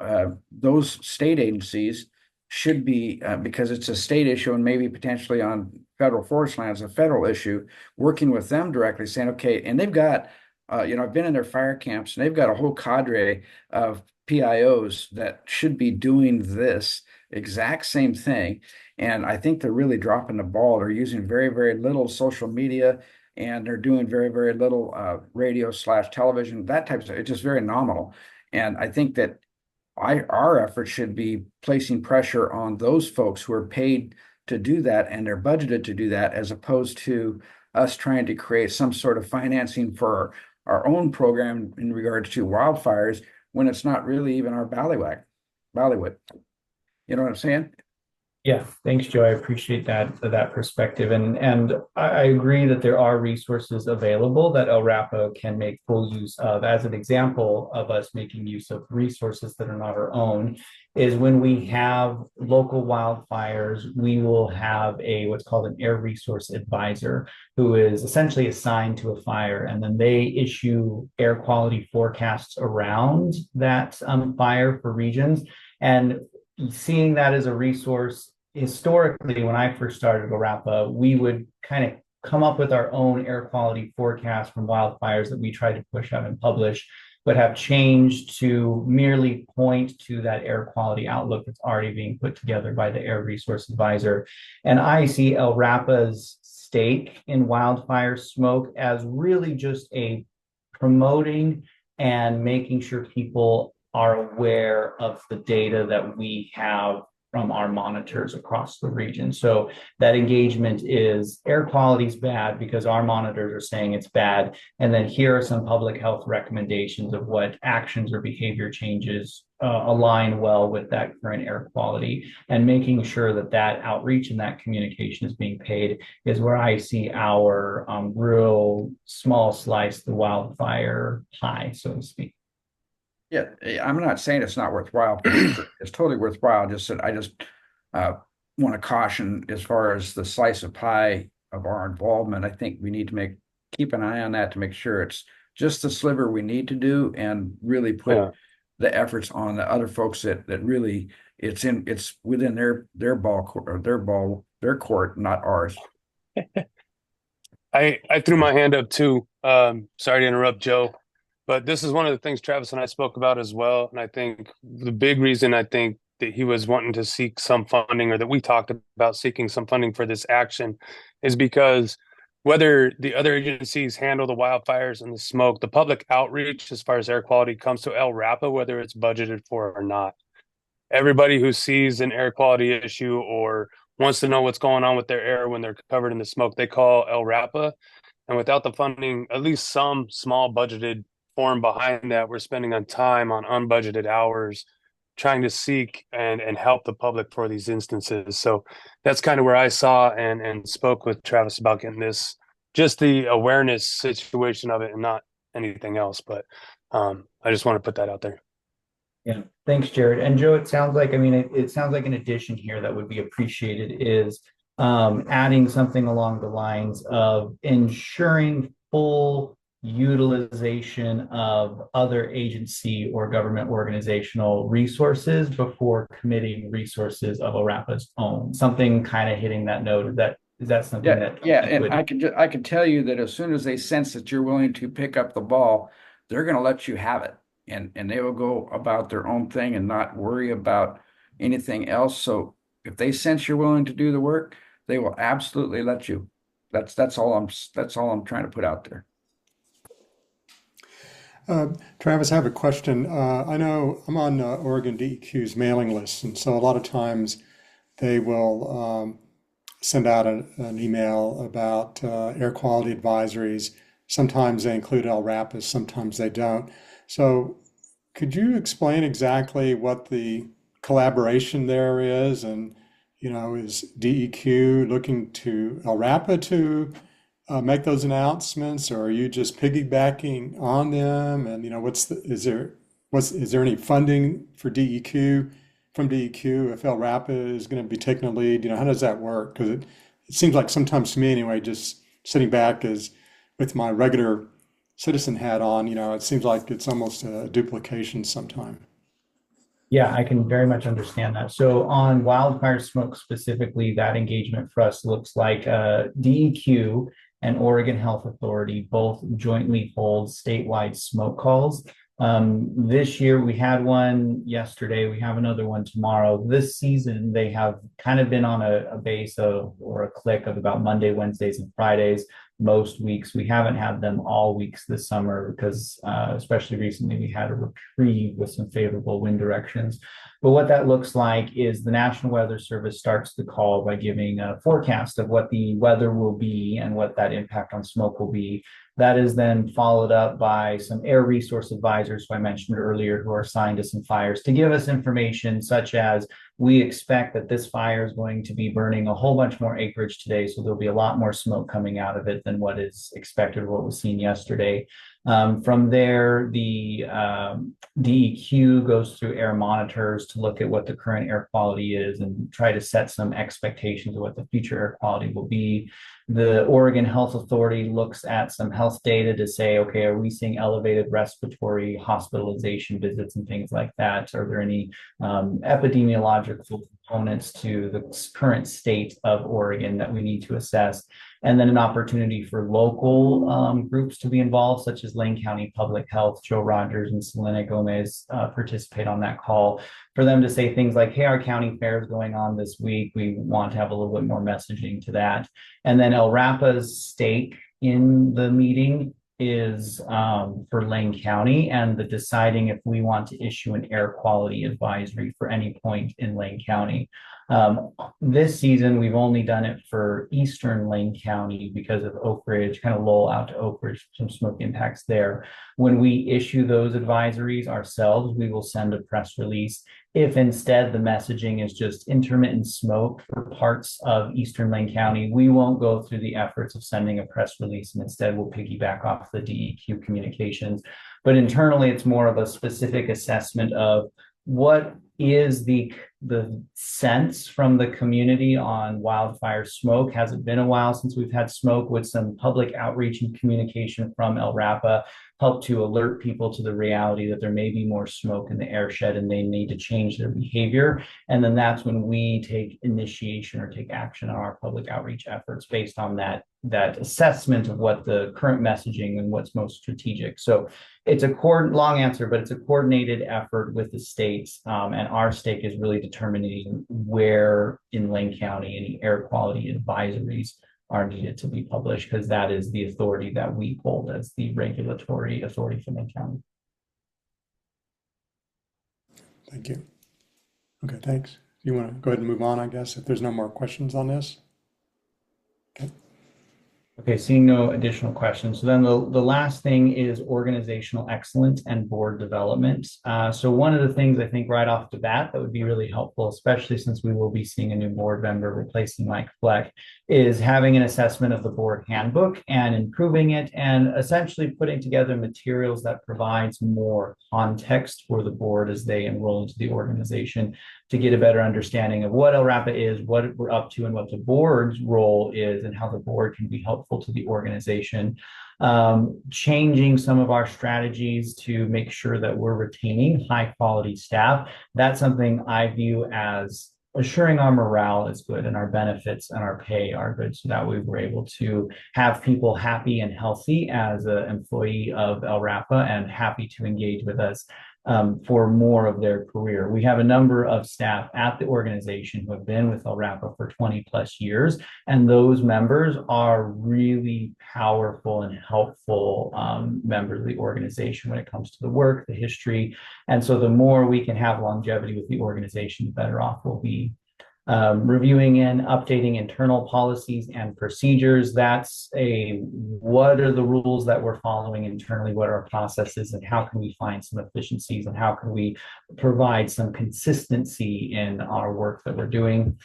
those state agencies should be, because it's a state issue and maybe potentially on federal forest lands, a federal issue, working with them directly, saying, okay, and they've got, I've been in their fire camps and they've got a whole cadre of PIOs that should be doing this exact same thing. And I think they're really dropping the ball. They're using very, very little social media, and they're doing very, very little radio/television, that type of stuff. It's just very nominal. And I think that our efforts should be placing pressure on those folks who are paid to do that and they're budgeted to do that, as opposed to us trying to create some sort of financing for our own program in regards to wildfires when it's not really even our ballywick. You know what I'm saying? Yeah, thanks, Joe. I appreciate that perspective, and I agree that there are resources available that LRAPA can make full use of. As an example of us making use of resources that are not our own, is when we have local wildfires, we will have what's called an air resource advisor, who is essentially assigned to a fire, and then they issue air quality forecasts around that fire for regions. And seeing that as a resource, historically, when I first started LRAPA, we would kind of come up with our own air quality forecast from wildfires that we tried to push out and publish, but have changed to merely point to that air quality outlook that's already being put together by the Air Resource Advisor. And I see LRAPA's stake in wildfire smoke as really just a promoting and making sure people are aware of the data that we have from our monitors across the region. So that engagement is air quality is bad because our monitors are saying it's bad. And then here are some public health recommendations of what actions or behavior changes align well with that current air quality, and making sure that that outreach and that communication is being paid is where I see our real small slice, the wildfire pie, so to speak. Yeah, I'm not saying it's not worthwhile. It's totally worthwhile. Just that I just want to caution as far as the slice of pie of our involvement. I think we need to keep an eye on that to make sure it's just the sliver we need to do, and really put the efforts on the other folks that really it's within their ball court, or their court, not ours. I threw my hand up too. Sorry to interrupt, Joe. But this is one of the things Travis and I spoke about as well. And I think the big reason I think that he was wanting to seek some funding, or that we talked about seeking some funding for this action, is because whether the other agencies handle the wildfires and the smoke, the public outreach as far as air quality comes to LRAPA, whether it's budgeted for or not. Everybody who sees an air quality issue or wants to know what's going on with their air when they're covered in the smoke, they call LRAPA. And without the funding, at least some small budgeted form behind that, we're spending on time on unbudgeted hours trying to seek and help the public for these instances. So that's kind of where I saw and spoke with Travis about getting this, just the awareness situation of it and not anything else. But I just want to put that out there. Yeah, thanks, Jared. And Joe, it sounds like, it sounds like an addition here that would be appreciated is adding something along the lines of ensuring full utilization of other agency or government organizational resources before committing resources of LRAPA's own. Something kind of hitting that note. Is that something that And would... I can tell you that as soon as they sense that you're willing to pick up the ball, they're going to let you have it, and they will go about their own thing and not worry about anything else. So if they sense you're willing to do the work, they will absolutely let you. That's all I'm trying to put out there. Travis, I have a question. I know I'm on Oregon DEQ's mailing list, and so a lot of times they will send out an email about air quality advisories. Sometimes they include LRAPAs, sometimes they don't. So could you explain exactly what the collaboration there is? And, is DEQ looking to LRAPA to make those announcements, or are you just piggybacking on them? And is there any funding for DEQ from DEQ if LRAPA is going to be taking a lead? How does that work? Because it seems like sometimes to me anyway, just sitting back as with my regular citizen hat on, it seems like it's almost a duplication sometimes. Yeah, I can very much understand that. So on wildfire smoke specifically, that engagement for us looks like DEQ and Oregon Health Authority both jointly hold statewide smoke calls. This year we had one yesterday, we have another one tomorrow. This season they have kind of been on a base of, or a click of, about Monday, Wednesdays, and Fridays. Most weeks we haven't had them all weeks this summer because especially recently we had a reprieve with some favorable wind directions. But what that looks like is the National Weather Service starts the call by giving a forecast of what the weather will be and what that impact on smoke will be. That is then followed up by some air resource advisors who I mentioned earlier who are assigned to some fires to give us information such as, we expect that this fire is going to be burning a whole bunch more acreage today, so there'll be a lot more smoke coming out of it than what is expected or what was seen yesterday. From there, the DEQ goes through air monitors to look at what the current air quality is and try to set some expectations of what the future air quality will be. The Oregon Health Authority looks at some health data to say, okay, are we seeing elevated respiratory hospitalization visits and things like that? Are there any epidemiological components to the current state of Oregon that we need to assess? And then an opportunity for local groups to be involved, such as Lane County Public Health. Joe Rogers and Selena Gomez participate on that call, for them to say things like, hey, our county fair is going on this week. We want to have a little bit more messaging to that. And then LRAPA's stake in the meeting is for Lane County and the deciding if we want to issue an air quality advisory for any point in Lane County. This season, we've only done it for Eastern Lane County because of Oak Ridge, kind of lull out to Oak Ridge, some smoke impacts there. When we issue those advisories ourselves, we will send a press release. If instead the messaging is just intermittent smoke for parts of Eastern Lane County, we won't go through the efforts of sending a press release, and instead we'll piggyback off the DEQ communications. But internally, it's more of a specific assessment of what is the sense from the community on wildfire smoke. Has it been a while since we've had smoke? With some public outreach and communication from LRAPA help to alert people to the reality that there may be more smoke in the airshed and they need to change their behavior. And then that's when we take initiation or take action on our public outreach efforts based on that assessment of what the current messaging and what's most strategic. So it's a long answer, but it's a coordinated effort with the states, and our stake is really determining where in Lane County any air quality advisories are needed to be published, because that is the authority that we hold as the regulatory authority for Lane County. Thank you. Okay, thanks. You want to go ahead and move on, I guess, if there's no more questions on this? Okay. Okay, seeing no additional questions. So then the last thing is organizational excellence and board development. So one of the things I think right off the bat that would be really helpful, especially since we will be seeing a new board member replacing Mike Fleck, is having an assessment of the board handbook and improving it, and essentially putting together materials that provides more context for the board as they enroll into the organization, to get a better understanding of what LRAPA is, what we're up to, and what the board's role is, and how the board can be helpful to the organization. changing some of our strategies to make sure that we're retaining high quality staff. That's something I view as assuring our morale is good and our benefits and our pay are good, so that we were able to have people happy and healthy as an employee of LRAPA and happy to engage with us for more of their career. We have a number of staff at the organization who have been with LRAPA for 20 plus years, and those members are really powerful and helpful members of the organization when it comes to the work, the history. And so the more we can have longevity with the organization, the better off we'll be. Reviewing and updating internal policies and procedures. That's what are the rules that we're following internally, what are our processes, and how can we find some efficiencies, and how can we provide some consistency in our work that we're doing.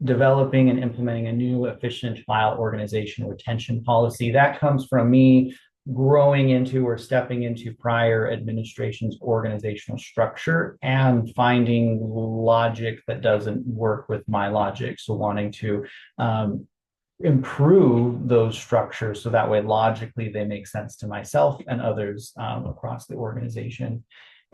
Developing and implementing a new efficient file organization retention policy. That comes from me growing into or stepping into prior administration's organizational structure and finding logic that doesn't work with my logic. So wanting to improve those structures so that way logically they make sense to myself and others across the organization.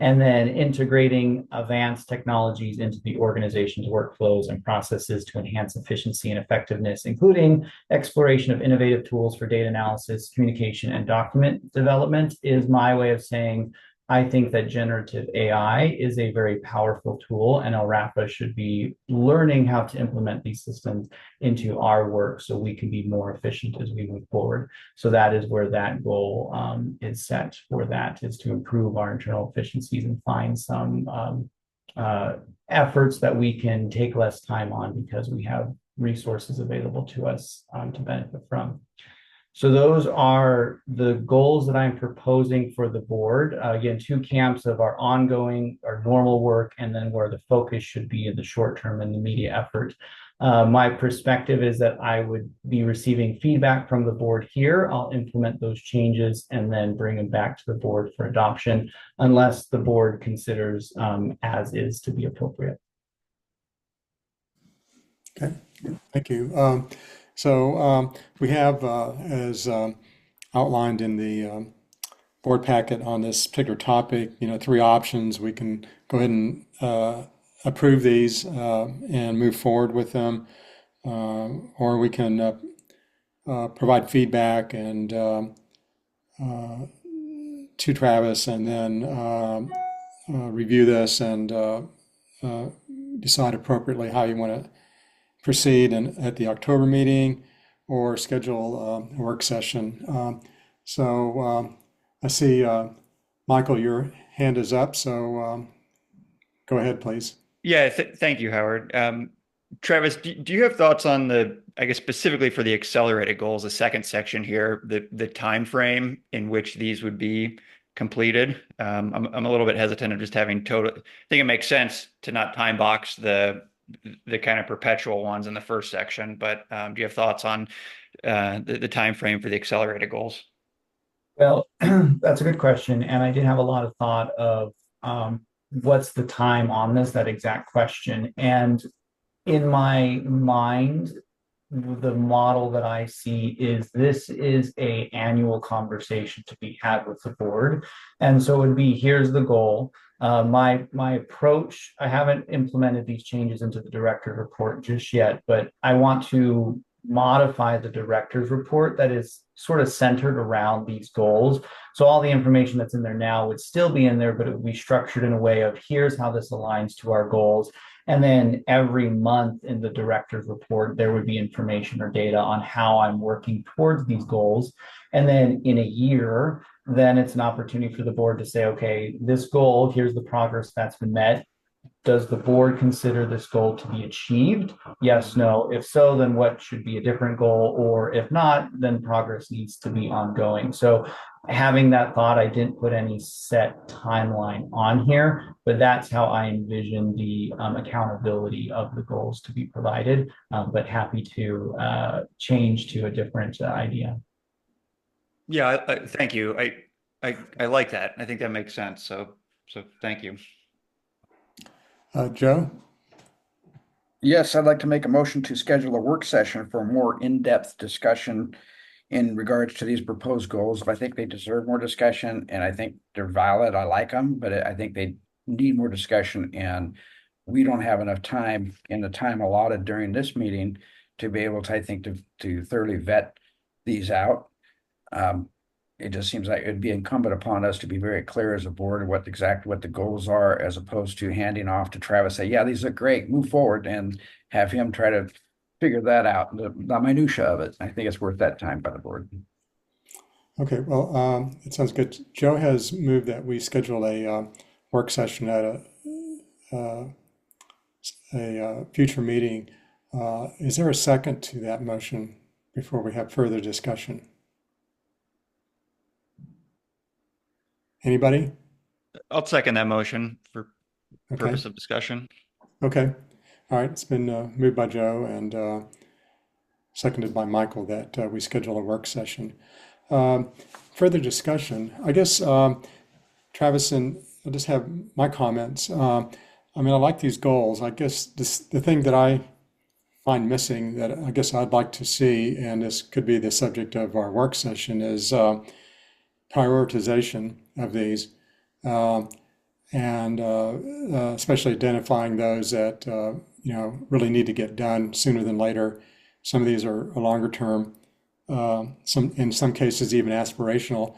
And then integrating advanced technologies into the organization's workflows and processes to enhance efficiency and effectiveness, including exploration of innovative tools for data analysis, communication, and document development is my way of saying, I think that generative AI is a very powerful tool, and LRAPA should be learning how to implement these systems into our work so we can be more efficient as we move forward. So that is where that goal is set for that, is to improve our internal efficiencies and find some efforts that we can take less time on because we have resources available to us to benefit from. So those are the goals that I'm proposing for the board. Again, two camps of our ongoing, our normal work, and then where the focus should be in the short term and the media effort. My perspective is that I would be receiving feedback from the board here. I'll implement those changes and then bring them back to the board for adoption, unless the board considers as is to be appropriate. Okay, thank you. We have, as outlined in the board packet on this particular topic, three options. We can go ahead and approve these and move forward with them, or we can provide feedback and to Travis, and then review this and decide appropriately how you want to proceed at the October meeting or schedule a work session. I see, Michael, your hand is up, so go ahead, please. Yeah, thank you, Howard. Travis, do you have thoughts on I guess specifically for the accelerated goals, the second section here, the time frame in which these would be completed? I'm a little bit hesitant of just having I think it makes sense to not time box the kind of perpetual ones in the first section, but do you have thoughts on the time frame for the accelerated goals? Well, that's a good question, and I did have a lot of thought of what's the time on this, that exact question. And in my mind, the model that I see is this is an annual conversation to be had with the board. And so it would be, here's the goal. My approach, I haven't implemented these changes into the director's report just yet, but I want to modify the director's report that is sort of centered around these goals. So all the information that's in there now would still be in there, but it would be structured in a way of here's how this aligns to our goals. And then every month in the director's report, there would be information or data on how I'm working towards these goals. And then in a year, then it's an opportunity for the board to say, okay, this goal, here's the progress that's been met. Does the board consider this goal to be achieved? Yes, no. If so, then what should be a different goal? Or if not, then progress needs to be ongoing. So having that thought, I didn't put any set timeline on here, but that's how I envision the accountability of the goals to be provided, but happy to change to a different idea. Yeah, thank you. I like that. I think that makes sense. So thank you. Joe? Yes, I'd like to make a motion to schedule a work session for a more in-depth discussion in regards to these proposed goals. I think they deserve more discussion, and I think they're valid. I like them, but I think they need more discussion, and we don't have enough time in the time allotted during this meeting to be able to, I think, to thoroughly vet these out. It just seems like it'd be incumbent upon us to be very clear as a board what the goals are, as opposed to handing off to Travis, say, yeah, these look great, move forward, and have him try to figure that out, the minutia of it. I think it's worth that time by the board. Okay, well, it sounds good. Joe has moved that we schedule a work session at a future meeting. Is there a second to that motion before we have further discussion? Anybody? I'll second that motion for Okay. purpose of discussion. Okay. All right. It's been moved by Joe and seconded by Michael that we schedule a work session. Further discussion. I guess, Travis, and I'll just have my comments. I mean, I like these goals. I guess the thing that I find missing that I guess I'd like to see, and this could be the subject of our work session, is prioritization of these, and especially identifying those that really need to get done sooner than later. Some of these are longer term, some in some cases even aspirational.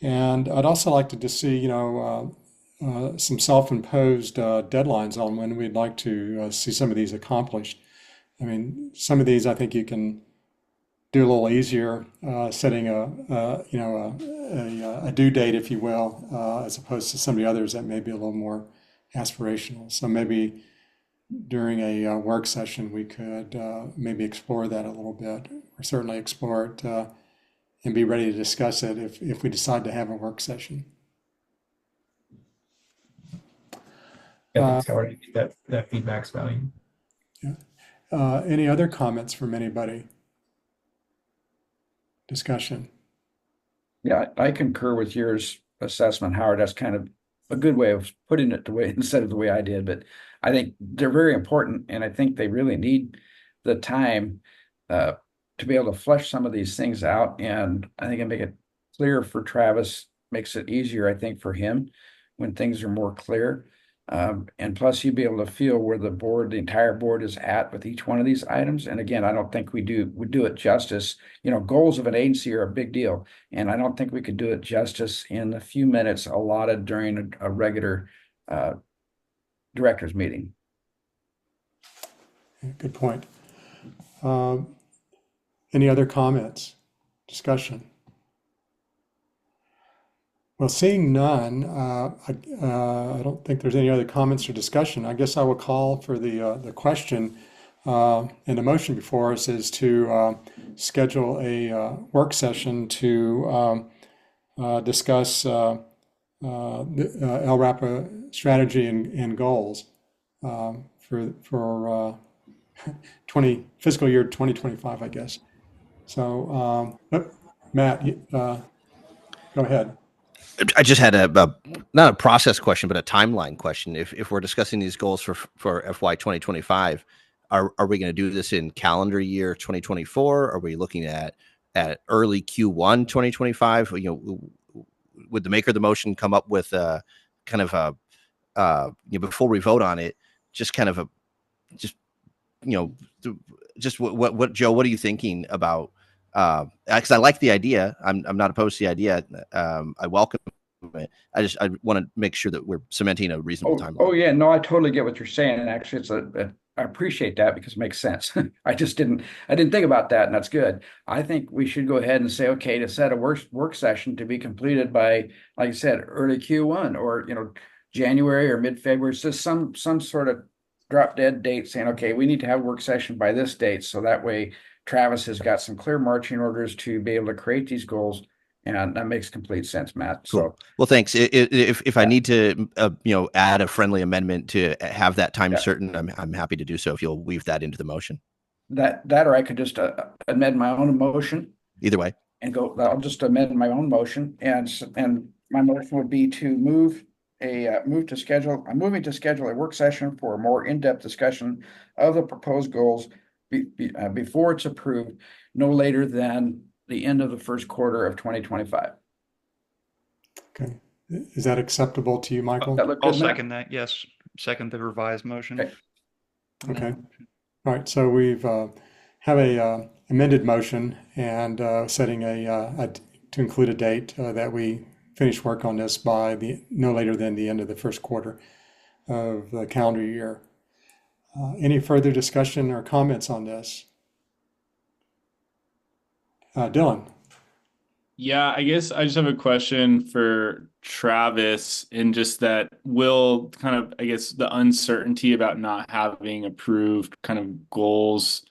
And I'd also like to just see some self-imposed deadlines on when we'd like to see some of these accomplished. I mean, some of these I think you can do a little easier, setting a due date, if you will, as opposed to some of the others that may be a little more aspirational. So maybe during a work session, we could maybe explore that a little bit, or certainly explore it and be ready to discuss it if we decide to have a work session. I think already that feedback's valued. Yeah. Any other comments from anybody? Discussion. Yeah, I concur with yours assessment, Howard. That's kind of a good way of putting it instead of the way I did, but I think they're very important, and I think they really need the time to be able to flesh some of these things out. And I think it make it clear for Travis, makes it easier, I think, for him when things are more clear. And plus you'd be able to feel where the entire board is at with each one of these items. And again, I don't think we do it justice. Goals of an agency are a big deal, and I don't think we could do it justice in the few minutes allotted during a regular director's meeting. Good point. Any other comments, discussion? Well, seeing none, I don't think there's any other comments or discussion. I guess I will call for the question, and the motion before us is to schedule a work session to discuss the LRAPA strategy and goals for fiscal year 2025, I guess. So, Matt, go ahead. I just had not a process question, but a timeline question. If we're discussing these goals for FY 2025, are we going to do this in calendar year 2024? Are we looking at early Q1 2025? Would the maker of the motion come up with a kind of before we vote on it, just kind of what Joe, what are you thinking about? Because I like the idea. I'm not opposed to the idea. I welcome it. I want to make sure that we're cementing a reasonable timeline. Oh yeah, no, I totally get what you're saying, and actually, I appreciate that because it makes sense. I didn't think about that, and that's good. I think we should go ahead and say, okay, to set a work session to be completed by, like I said, early Q1 or January or mid-February. It's just some sort of drop dead date saying, okay, we need to have a work session by this date, so that way Travis has got some clear marching orders to be able to create these goals, and that makes complete sense, Matt. Cool. So, well, thanks. If I need to, add a friendly amendment to have that time certain, I'm happy to do so. If you'll weave that into the motion, that or I could just amend my own motion. Either way, and go. I'll just amend my own motion, and my motion would be to I'm moving to schedule a work session for a more in-depth discussion of the proposed goals before it's approved, no later than the end of the first quarter of 2025. Okay. Is that acceptable to you, Michael? That look I'll good, Matt? second that. Yes. Second the revised motion. Okay. Okay. All right. So we've have a amended motion and setting to include a date that we finish work on this by no later than the end of the first quarter of the calendar year. Any further discussion or comments on this? Dylan. Yeah, I guess I just have a question for Travis, and just that will kind of, I guess, the uncertainty about not having approved kind of goals,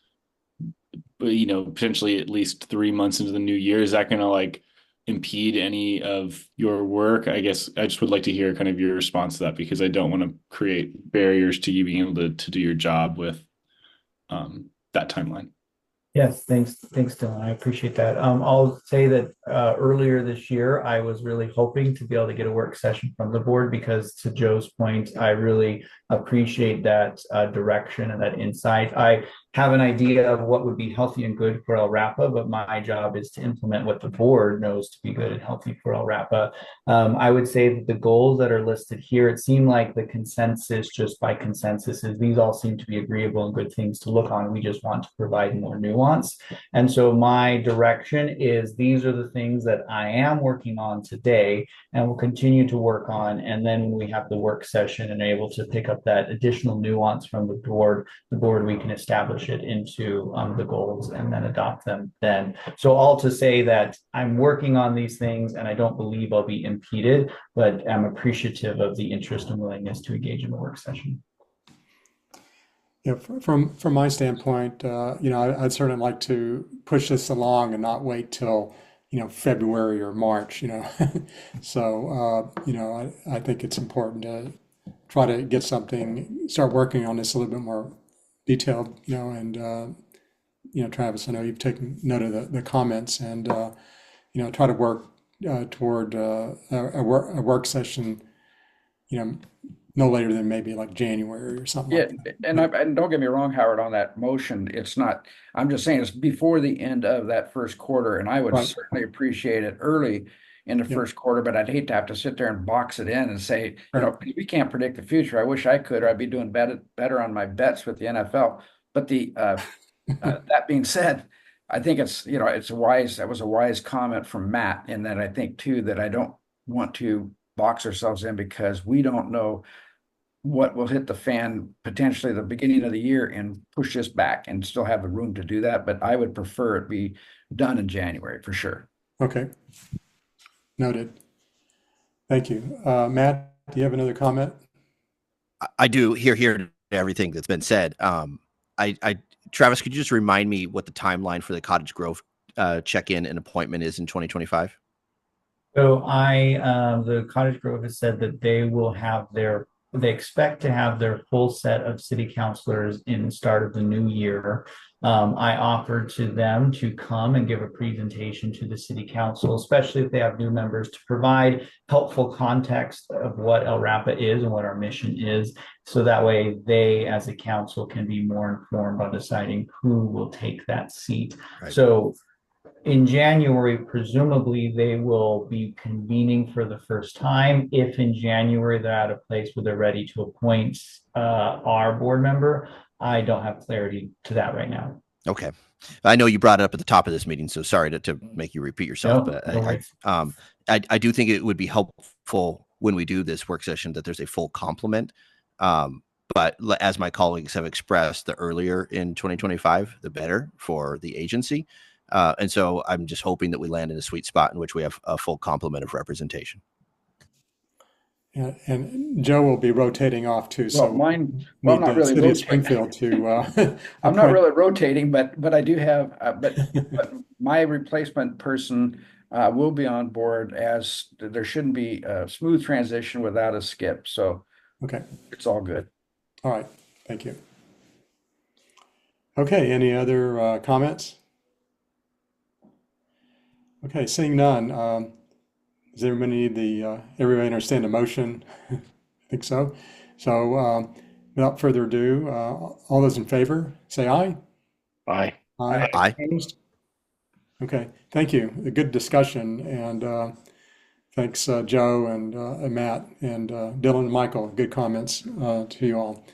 potentially at least 3 months into the new year, is that going to like impede any of your work? I guess I just would like to hear kind of your response to that, because I don't want to create barriers to you being able to do your job with that timeline. Yes, thanks, Dylan. I appreciate that. I'll say that earlier this year, I was really hoping to be able to get a work session from the board because, to Joe's point, I really appreciate that direction and that insight. I have an idea of what would be healthy and good for LRAPA, but my job is to implement what the board knows to be good and healthy for LRAPA. I would say that the goals that are listed here, it seemed like the consensus, just by consensus, is these all seem to be agreeable and good things to look on. We just want to provide more nuance. And so my direction is these are the things that I am working on today and will continue to work on. And then when we have the work session and able to pick up that additional nuance from the board, we can establish it into the goals and then adopt them then. So all to say that I'm working on these things and I don't believe I'll be impeded, but I'm appreciative of the interest and willingness to engage in the work session. Yeah, from my standpoint, I'd certainly like to push this along and not wait till, February or March, So, I think it's important to try to get start working on this a little bit more detailed, and, Travis, I know you've taken note of the comments and, try to work toward a work session, no later than maybe like January or something like that. And don't get me wrong, Howard, on that motion, it's not, I'm just saying it's before the end of that first quarter, and I would Right. certainly appreciate it early in the Yeah. first quarter, but I'd hate to have to sit there and box it in and say, Right. we can't predict the future. I wish I could, or I'd be doing better on my bets with the NFL. But that being said, I think that was a wise comment from Matt, in that I think too, that I don't want to box ourselves in because we don't know what will hit the fan potentially the beginning of the year and push this back, and still have the room to do that. But I would prefer it be done in January for sure. Okay. Noted. Thank you. Matt, do you have another comment? I do hear everything that's been said. Travis, could you just remind me what the timeline for the Cottage Grove check-in and appointment is in 2025? So the Cottage Grove has said that they expect to have their full set of city councilors in the start of the new year. I offered to them to come and give a presentation to the city council, especially if they have new members, to provide helpful context of what LRAPA is and what our mission is. So that way they, as a council, can be more informed on deciding who will take that seat. Right. So in January, presumably they will be convening for the first time. If in January they're at a place where they're ready to appoint our board member, I don't have clarity to that right now. Okay. I know you brought it up at the top of this meeting, so sorry to make you repeat yourself, but I do think it would be helpful when we do this work session that there's a full complement. But as my colleagues have expressed, the earlier in 2025, the better for the agency. And so I'm just hoping that we land in a sweet spot in which we have a full complement of representation. Yeah, and Joe will be rotating off too. I'm not really rotating. Springfield to. I'm not really rotating, but I do have, but my replacement person will be on board, as there shouldn't be a smooth transition without a skip. So okay, it's all good. All right, thank you. Okay, any other comments? Okay, seeing none. Does everybody need everybody understand the motion? I think so. So without further ado, all those in favor, say aye. Aye. Aye. Opposed? Okay, thank you. A good discussion, and thanks, Joe and Matt and Dylan and Michael. Good comments to you all.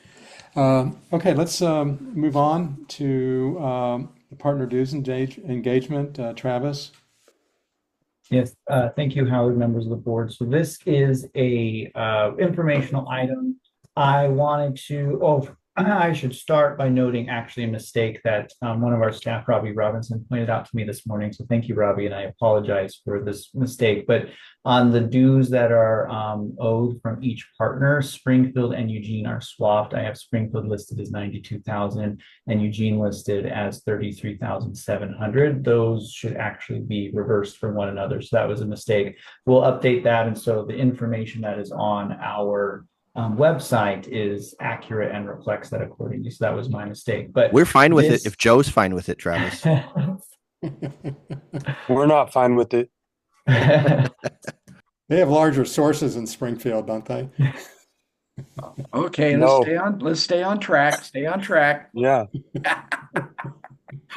Okay, let's move on to the partner dues engagement. Travis. Yes, thank you, Howard, members of the board. So this is a informational item. I wanted to, I should start by noting actually a mistake that one of our staff, Robbie Robinson, pointed out to me this morning. So thank you, Robbie, and I apologize for this mistake. But on the dues that are owed from each partner, Springfield and Eugene are swapped. I have Springfield listed as 92,000 and Eugene listed as 33,700. Those should actually be reversed from one another. So that was a mistake. We'll update that. And so the information that is on our website is accurate and reflects that accordingly. So that was my mistake. But we're fine with it if Joe's fine with it, Travis. We're not fine with it. They have larger sources in Springfield, don't they? Okay, No. let's stay on track. Stay on track. Yeah.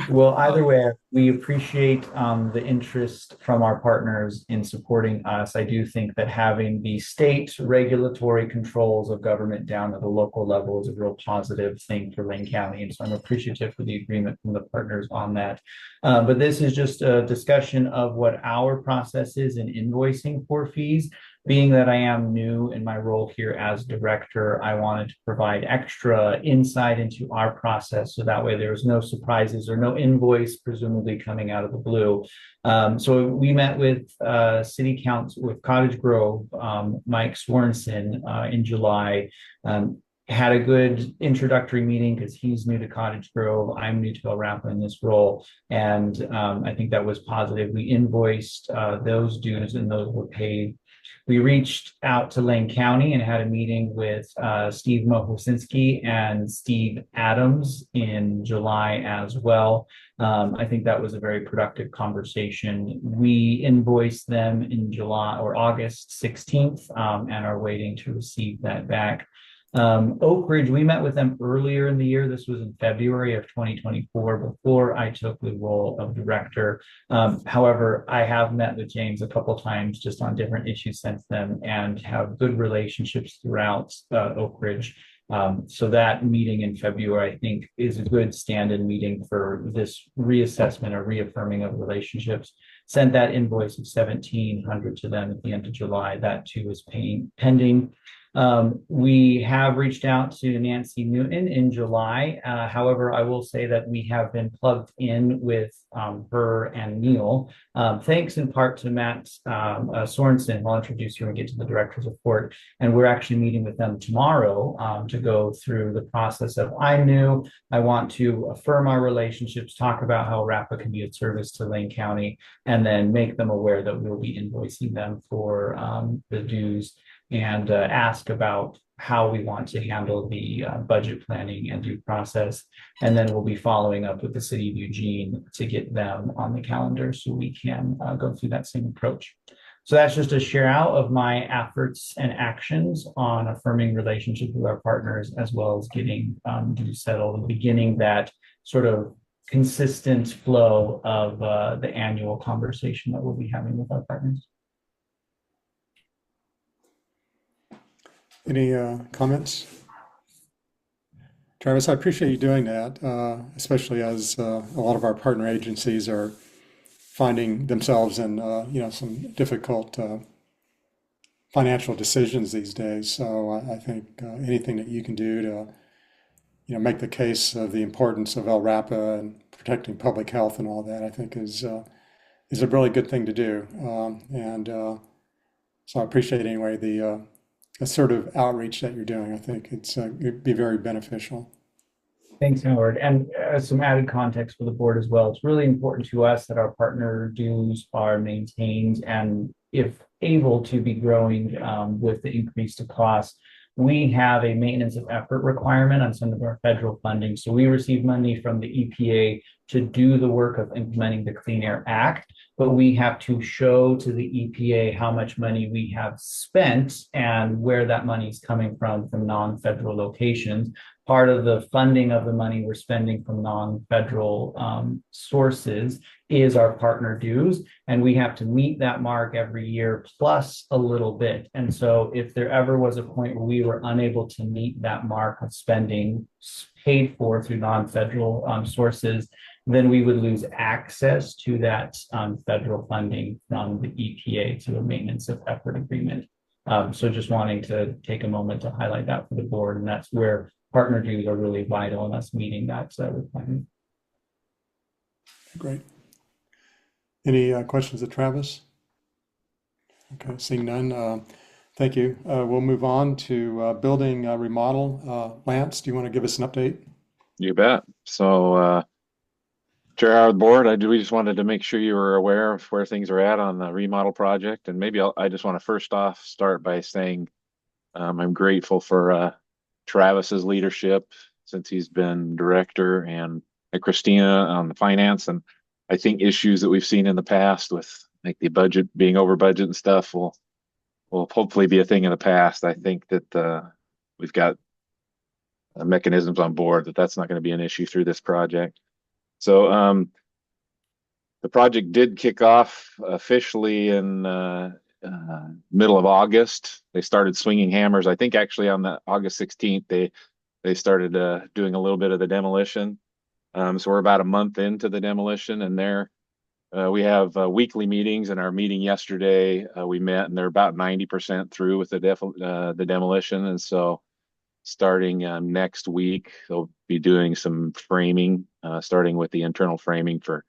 Well, either way, we appreciate the interest from our partners in supporting us. I do think that having the state regulatory controls of government down at the local level is a real positive thing for Lane County. And so I'm appreciative for the agreement from the partners on that. But this is just a discussion of what our process is in invoicing for fees. Being that I am new in my role here as director, I wanted to provide extra insight into our process so that way there's no surprises or no invoice presumably coming out of the blue. So we met with City Council, with Cottage Grove, Mike Swornson in July. Had a good introductory meeting because he's new to Cottage Grove. I'm new to LRAPA in this role. And I think that was positive. We invoiced those dues and those were paid. We reached out to Lane County and had a meeting with Steve Mohosinski and Steve Adams in July as well. I think that was a very productive conversation. We invoiced them in July or August 16th and are waiting to receive that back. Oak Ridge, we met with them earlier in the year. This was in February of 2024, before I took the role of director. However, I have met with James a couple times just on different issues since then and have good relationships throughout Oak Ridge. So that meeting in February, I think, is a good stand-in meeting for this reassessment or reaffirming of relationships. Sent that invoice of $1,700 to them at the end of July. That too is pending. We have reached out to Nancy Newton in July. However, I will say that we have been plugged in with her and Neil, thanks in part to Matt Sorensen. I'll introduce you and get to the director's report. And we're actually meeting with them tomorrow to go through the process of I'm new. I want to affirm our relationships, talk about how LRAPA can be of service to Lane County, and then make them aware that we'll be invoicing them for the dues and ask about how we want to handle the budget planning and due process. And then we'll be following up with the city of Eugene to get them on the calendar so we can go through that same approach. So that's just a share out of my efforts and actions on affirming relationships with our partners, as well as getting dues settled and beginning that sort of consistent flow of the annual conversation that we'll be having with our partners. Any comments? Travis, I appreciate you doing that, especially as a lot of our partner agencies are finding themselves in some difficult financial decisions these days. So I think anything that you can do to make the case of the importance of LRAPA and protecting public health and all that, I think is a really good thing to do. So I appreciate anyway the assertive outreach that you're doing. I think it'd be very beneficial. Thanks, Howard. And some added context for the board as well. It's really important to us that our partner dues are maintained and, if able, to be growing with the increase to cost. We have a maintenance of effort requirement on some of our federal funding. So we receive money from the EPA to do the work of implementing the Clean Air Act, but we have to show to the EPA how much money we have spent and where that money is coming from non-federal locations. part of the funding of the money we're spending from non-federal sources is our partner dues, and we have to meet that mark every year plus a little bit. And so if there ever was a point where we were unable to meet that mark of spending paid for through non-federal sources, then we would lose access to that federal funding from the EPA to a maintenance of effort agreement. So just wanting to take a moment to highlight that for the board, and that's where partner dues are really vital in us meeting that requirement. Great. Any questions of Travis? Okay, seeing none. Thank you. We'll move on to building remodel. Lance, do you want to give us an update? You bet. So, Chair of the board, we just wanted to make sure you were aware of where things are at on the remodel project. And maybe I just want to first off start by saying I'm grateful for Travis's leadership since he's been director, and Christina on the finance. And I think issues that we've seen in the past with like the budget being over budget and stuff will hopefully be a thing in the past. I think that we've got mechanisms on board that's not going to be an issue through this project. So the project did kick off officially in middle of August. They started swinging hammers. I think actually on the August 16th, they started doing a little bit of the demolition. So we're about a month into the demolition, and we have weekly meetings. And our meeting yesterday, we met, and they're about 90% through with the demolition. And so starting next week, they'll be doing some framing, starting with the internal framing for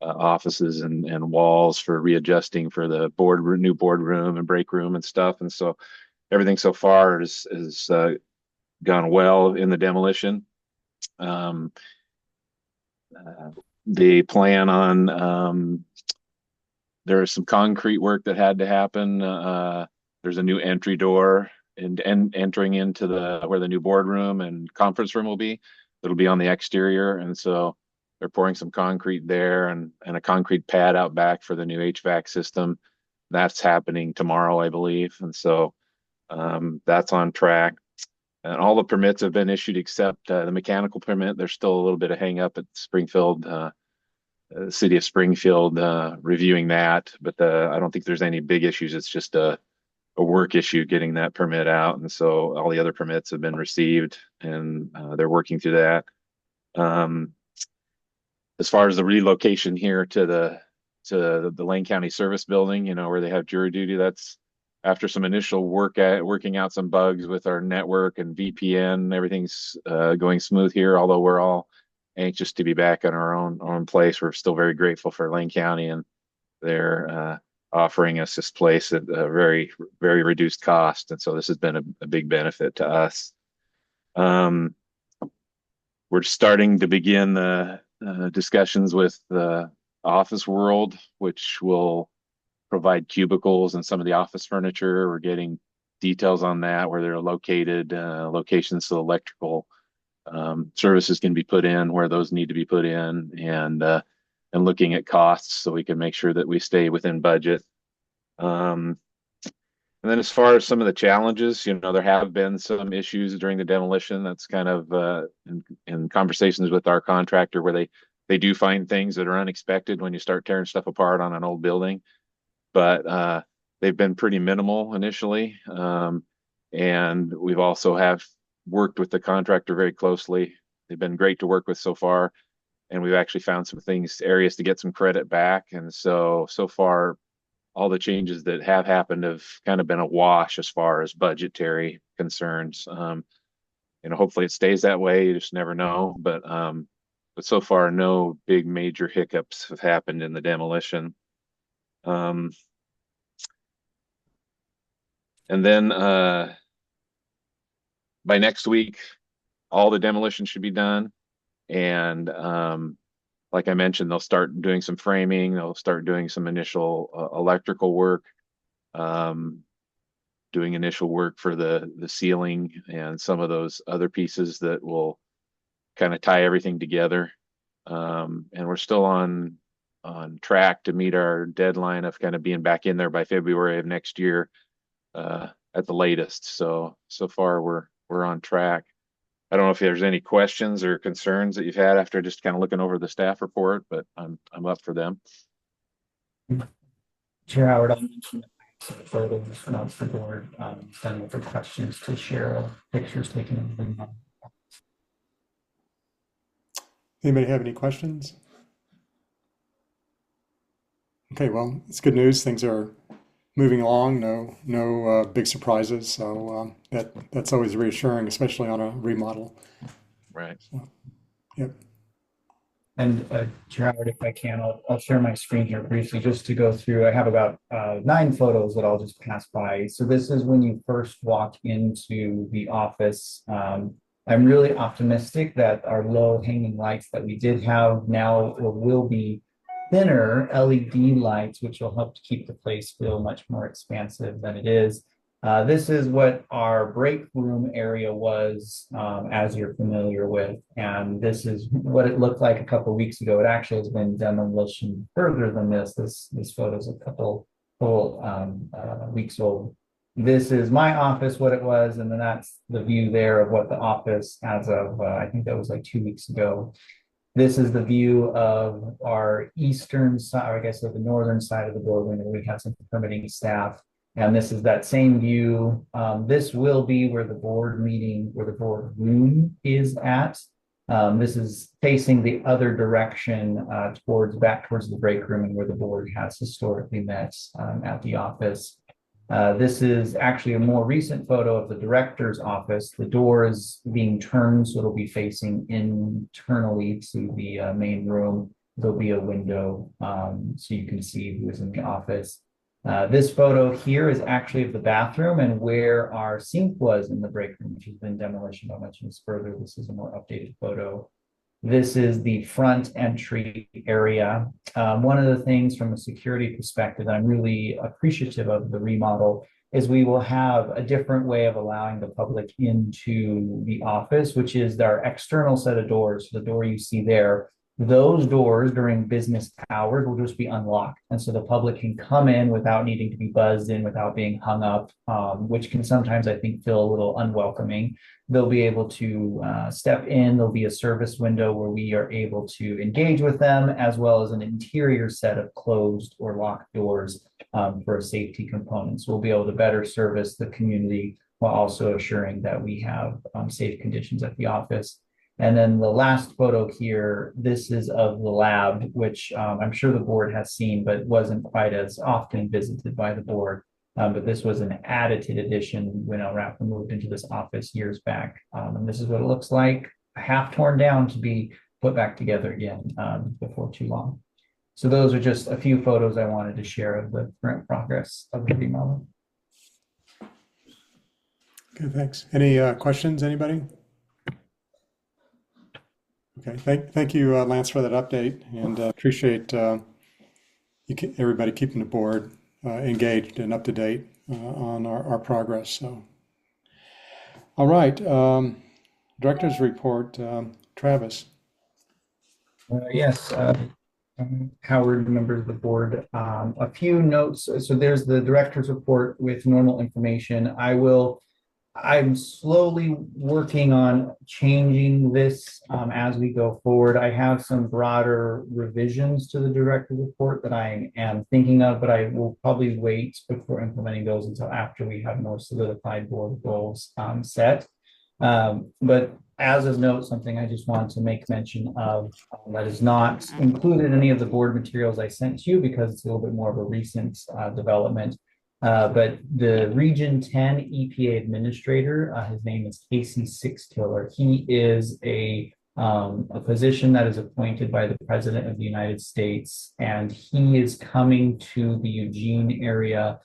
offices and walls for readjusting for the new boardroom and break room and stuff. And so everything so far is gone well in the demolition. The plan on there is some concrete work that had to happen. There's a new entry door and entering into where the new boardroom and conference room will be. It'll be on the exterior, and so they're pouring some concrete there and a concrete pad out back for the new HVAC system. That's happening tomorrow, I believe, and so that's on track. And all the permits have been issued except the mechanical permit. There's still a little bit of hang up at Springfield, city of Springfield, reviewing that, but I don't think there's any big issues. It's just a work issue getting that permit out, and so all the other permits have been received, and they're working through that. As far as the relocation here to the Lane County Service Building, where they have jury duty, that's after some initial working out some bugs with our network and VPN. Everything's going smooth here, although we're all anxious to be back in our own place. We're still very grateful for Lane County, and they're offering us this place at a very, very reduced cost. And so this has been a big benefit to us. We're starting to begin the discussions with the office world, which will provide cubicles and some of the office furniture. We're getting details on that, where they're located, locations so electrical services can be put in where those need to be put in, and looking at costs so we can make sure that we stay within budget. And then as far as some of the challenges, there have been some issues during the demolition. That's kind of in conversations with our contractor, where they do find things that are unexpected when you start tearing stuff apart on an old building. But they've been pretty minimal initially. And we've also have worked with the contractor very closely. They've been great to work with so far. And we've actually found some areas to get some credit back. And so far, all the changes that have happened have kind of been a wash as far as budgetary concerns. Hopefully it stays that way. You just never know. But so far, no big major hiccups have happened in the demolition. And then by next week, all the demolition should be done. And like I mentioned, they'll start doing some framing. They'll start doing some initial electrical work, doing initial work for the ceiling and some of those other pieces that will kind of tie everything together. And we're still on track to meet our deadline of kind of being back in there by February of next year at the latest. So far we're on track. I don't know if there's any questions or concerns that you've had after just kind of looking over the staff report, but I'm up for them. Chair Howard, I mentioned some photos announced the board, send for questions to share pictures taken of them. Anybody have any questions? Okay, well, it's good news. Things are moving along. No big surprises. So that's always reassuring, especially on a remodel. Right. So, yep. And Chair Howard, if I can, I'll share my screen here briefly just to go through. I have about 9 photos that I'll just pass by. So this is when you first walk into the office. I'm really optimistic that our low hanging lights that we did have now will be thinner LED lights, which will help to keep the place feel much more expansive than it is. This is what our break room area was, as you're familiar with, and this is what it looked like a couple of weeks ago. It actually has been demolition further than this. This photo is a couple weeks old. This is my office, what it was, and then that's the view there of what the office as of, I think that was like 2 weeks ago. This is the view of our eastern side, or I guess of the northern side of the building, where we have some permitting staff. And this is that same view. This will be where the board room is at. This is facing the other direction, back towards the break room and where the board has historically met at the office. This is actually a more recent photo of the director's office. The door is being turned, so it'll be facing internally to the main room. There'll be a window, so you can see who is in the office. This photo here is actually of the bathroom and where our sink was in the break room, which has been demolition. I'll mention this further. This is a more updated photo. This is the front entry area. One of the things from a security perspective that I'm really appreciative of the remodel is we will have a different way of allowing the public into the office, which is our external set of doors. The door you see there, those doors during business hours will just be unlocked. And so the public can come in without needing to be buzzed in, without being hung up, which can sometimes, I think, feel a little unwelcoming. They'll be able to step in. There'll be a service window where we are able to engage with them, as well as an interior set of closed or locked doors for a safety component. So we'll be able to better service the community while also assuring that we have safe conditions at the office. And then the last photo here, this is of the lab, which I'm sure the board has seen, but wasn't quite as often visited by the board. But this was an added addition when LRAPA moved into this office years back. And this is what it looks like, half torn down to be put back together again before too long. So those are just a few photos I wanted to share of the current progress of the remodel. Okay, thanks. Any questions, anybody? Okay, thank you, Lance, for that update, and appreciate everybody keeping the board engaged and up to date on our progress. So, all right, director's report, Travis. Yes, Howard, members of the board, a few notes. So there's the director's report with normal information. I'm slowly working on changing this as we go forward. I have some broader revisions to the director's report that I am thinking of, but I will probably wait before implementing those until after we have more solidified board goals set. But as a note, something I just wanted to make mention of that is not included in any of the board materials I sent to you because it's a little bit more of a recent development. But the Region 10 EPA administrator, his name is Casey Sixkiller. He is a position that is appointed by the President of the United States, and he is coming to the Eugene area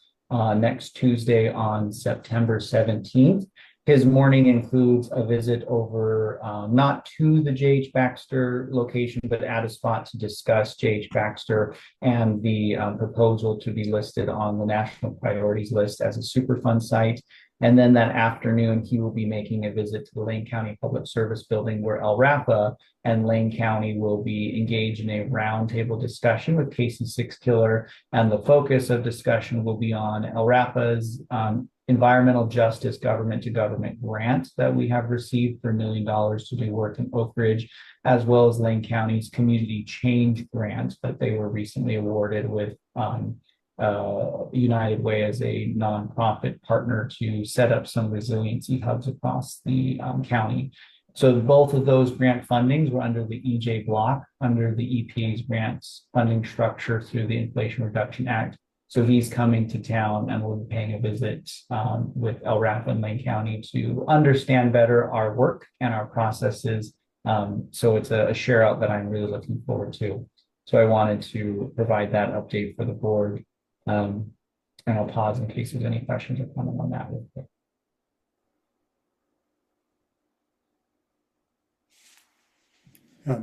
next Tuesday on September 17th. His morning includes a visit over, not to the J.H. Baxter location, but at a spot to discuss J.H. Baxter and the proposal to be listed on the national priorities list as a Superfund site. And then that afternoon, he will be making a visit to the Lane County Public Service Building, where LRAPA and Lane County will be engaged in a roundtable discussion with Casey Sixkiller. And the focus of discussion will be on LRAPA's environmental justice government to government grant that we have received for $1 million to do work in Oak Ridge, as well as Lane County's community change grant that they were recently awarded with United Way as a nonprofit partner to set up some resiliency hubs across the county. So both of those grant fundings were under the EJ block, under the EPA's grants funding structure through the Inflation Reduction Act. So he's coming to town and we'll be paying a visit with LRAPA and Lane County to understand better our work and our processes. So it's a share out that I'm really looking forward to. So I wanted to provide that update for the board. And I'll pause in case there's any questions or comment on that.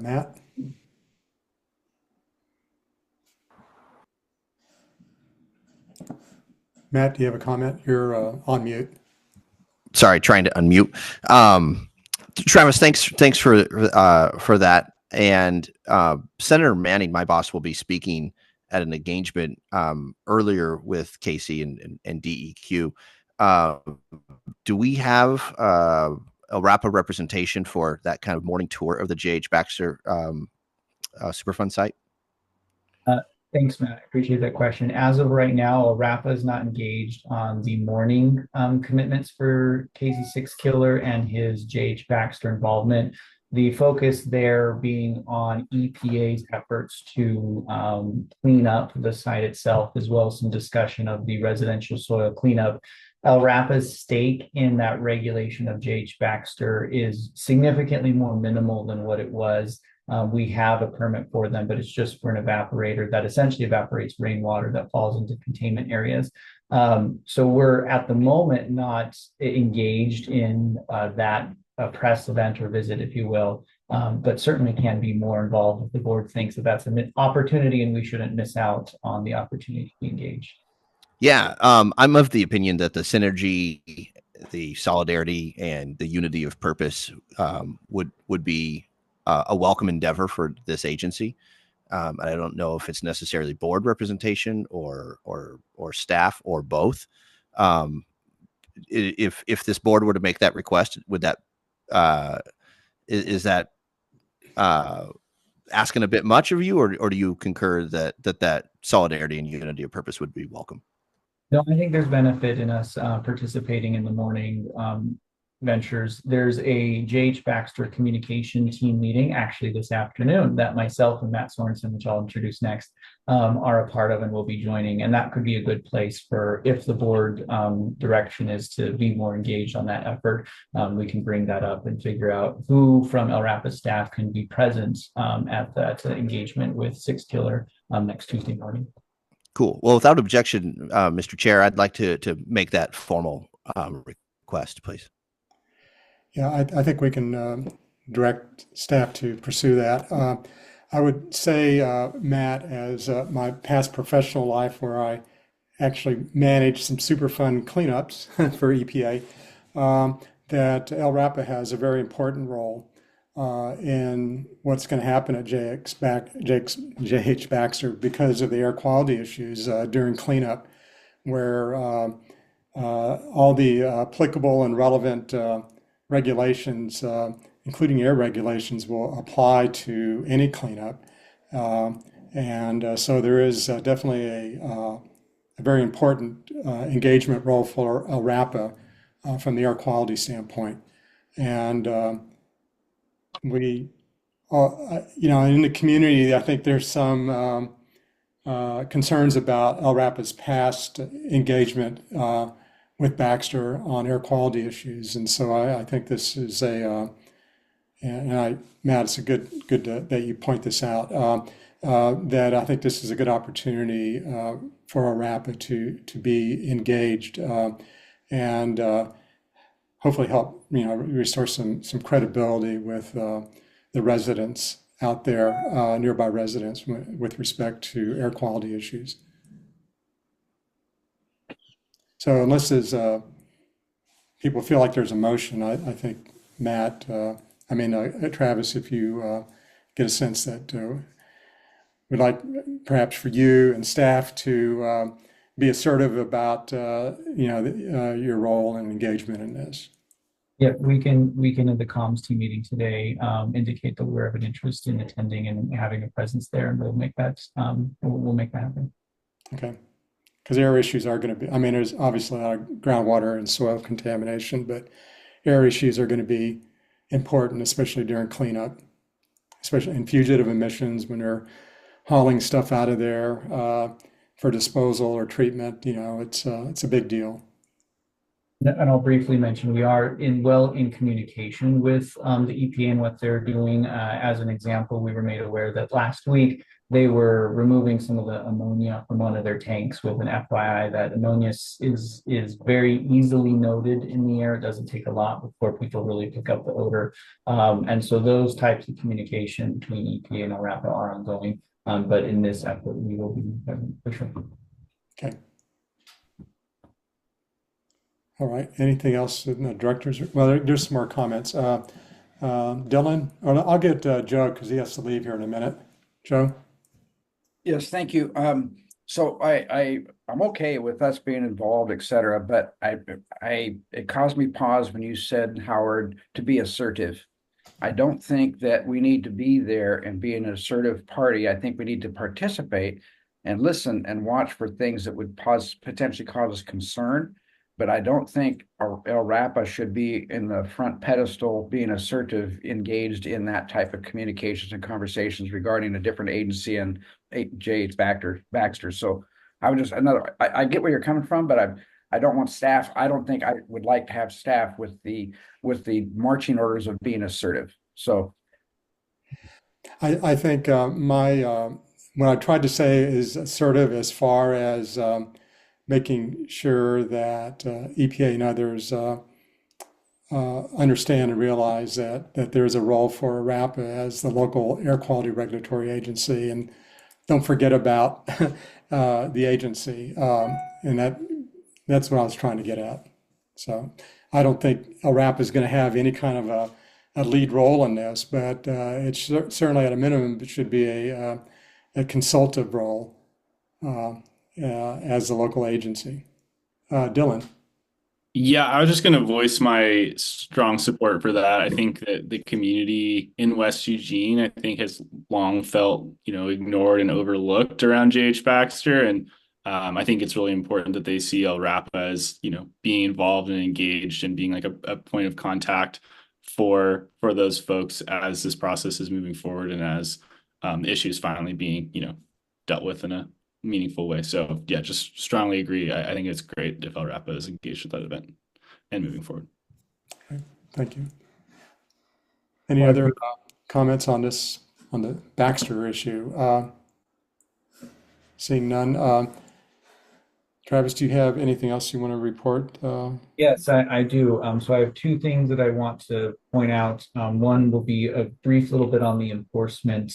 Matt? Matt, do you have a comment? You're on mute. Sorry, trying to unmute. Travis, thanks for that. And Senator Manning, my boss, will be speaking at an engagement earlier with Casey and DEQ. Do we have a LRAPA representation for that kind of morning tour of the J.H. Baxter Superfund site? Thanks, Matt. I appreciate that question. As of right now, LRAPA is not engaged on the morning commitments for KZ6 Killer and his J.H. Baxter involvement. The focus there being on EPA's efforts to clean up the site itself, as well as some discussion of the residential soil cleanup. LRAPA's stake in that regulation of J.H. Baxter is significantly more minimal than what it was. We have a permit for them, but it's just for an evaporator that essentially evaporates rainwater that falls into containment areas. So we're at the moment not engaged in that press event or visit, if you will, but certainly can be more involved if the board thinks that that's an opportunity and we shouldn't miss out on the opportunity to be engaged. Yeah, I'm of the opinion that the synergy, the solidarity, and the unity of purpose would be a welcome endeavor for this agency. I don't know if it's necessarily board representation or staff or both. If this board were to make that request, would that is that asking a bit much of you, or do you concur that solidarity and unity of purpose would be welcome? No, I think there's benefit in us participating in the morning ventures. There's a J.H. Baxter communication team meeting actually this afternoon that myself and Matt Sorensen, which I'll introduce next, are a part of and will be joining. And that could be a good place for, if the board direction is to be more engaged on that effort, we can bring that up and figure out who from LRAPA staff can be present at that engagement with 6 Killer next Tuesday morning. Cool. Well, without objection, Mr. Chair, I'd like to make that formal request, please. Yeah, I think we can direct staff to pursue that. I would say, Matt, as my past professional life where I actually managed some Superfund cleanups for EPA, that LRAPA has a very important role in what's going to happen at J.H. Baxter because of the air quality issues during cleanup, where all the applicable and relevant regulations, including air regulations, will apply to any cleanup. So there is definitely a very important engagement role for LRAPA from the air quality standpoint. And we, in the community, I think there's some concerns about LRAPA's past engagement with Baxter on air quality issues. And so I think this is Matt, it's a good that you point this out, that I think this is a good opportunity for LRAPA to be engaged and hopefully help, restore some credibility with the residents out there, nearby residents with respect to air quality issues. So unless there's people feel like there's a motion, I think Matt, Travis, if you get a sense that we'd like perhaps for you and staff to be assertive about, your role and engagement in this. Yeah, we can at the comms team meeting today indicate that we're of an interest in attending and having a presence there, and we'll make that happen. Okay. Because air issues are going to be, I mean, there's obviously a lot of groundwater and soil contamination, but air issues are going to be important, especially during cleanup, especially in fugitive emissions when they're hauling stuff out of there for disposal or treatment. It's a big deal. And I'll briefly mention we are in communication with the EPA and what they're doing. As an example, we were made aware that last week they were removing some of the ammonia from one of their tanks with an FYI that ammonia is very easily noted in the air. It doesn't take a lot before people really pick up the odor. And so those types of communication between EPA and LRAPA are ongoing. But in this effort, we will be for sure. Okay. All right. Anything else in the directors? Well, there's some more comments. Dylan, or I'll get Joe because he has to leave here in a minute. Joe? Yes, thank you. So I'm okay with us being involved, et cetera, but it caused me pause when you said, Howard, to be assertive. I don't think that we need to be there and be an assertive party. I think we need to participate and listen and watch for things that would potentially cause us concern. But I don't think LRAPA should be in the front pedestal, being assertive, engaged in that type of communications and conversations regarding a different agency and J.H. Baxter. So I would just I get where you're coming from, but I don't want staff. I don't think I would like to have staff with the marching orders of being assertive. So I think what I tried to say is assertive as far as making sure that EPA and others understand and realize that there's a role for LRAPA as the local air quality regulatory agency, and don't forget about the agency. And that's what I was trying to get at. So I don't think LRAPA is going to have any kind of a lead role in this, but it's certainly at a minimum it should be a consultative role. As a local agency. Dylan. Yeah, I was just going to voice my strong support for that. I think that the community in West Eugene, I think, has long felt, ignored and overlooked around J.H. Baxter. And I think it's really important that they see LRAPA as, being involved and engaged and being like a point of contact for those folks as this process is moving forward and as issues finally being, dealt with in a meaningful way. So yeah, just strongly agree. I think it's great if LRAPA is engaged with that event and moving forward. Okay, thank you. Any other comments on the Baxter issue? Seeing none. Travis, do you have anything else you want to report? Yes, I do. So I have two things that I want to point out. One will be a brief little bit on the enforcement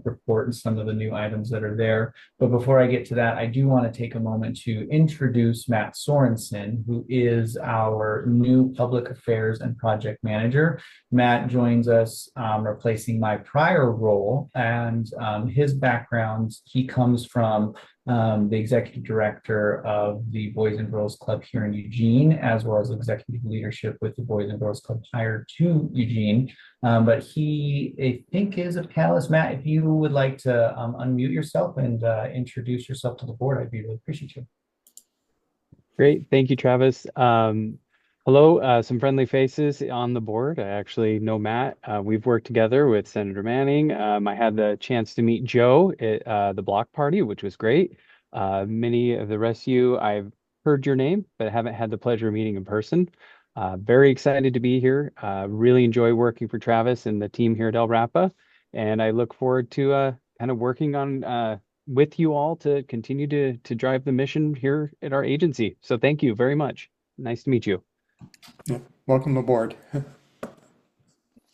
report and some of the new items that are there. But before I get to that, I do want to take a moment to introduce Matt Sorensen, who is our new public affairs and project manager. Matt joins us replacing my prior role, and his background, he comes from the executive director of the Boys and Girls Club here in Eugene, as well as executive leadership with the Boys and Girls Club hired to Eugene. But he, I think, is a panelist. Matt, if you would like to unmute yourself and introduce yourself to the board, I'd be really appreciative. Great. Thank you, Travis. Hello, some friendly faces on the board. I actually know Matt. We've worked together with Senator Manning. I had the chance to meet Joe at the block party, which was great. Many of the rest of you, I've heard your name, but haven't had the pleasure of meeting in person. Very excited to be here. Really enjoy working for Travis and the team here at LRAPA. And I look forward to kind of working on with you all to continue to drive the mission here at our agency. So thank you very much. Nice to meet you. Yeah, welcome aboard.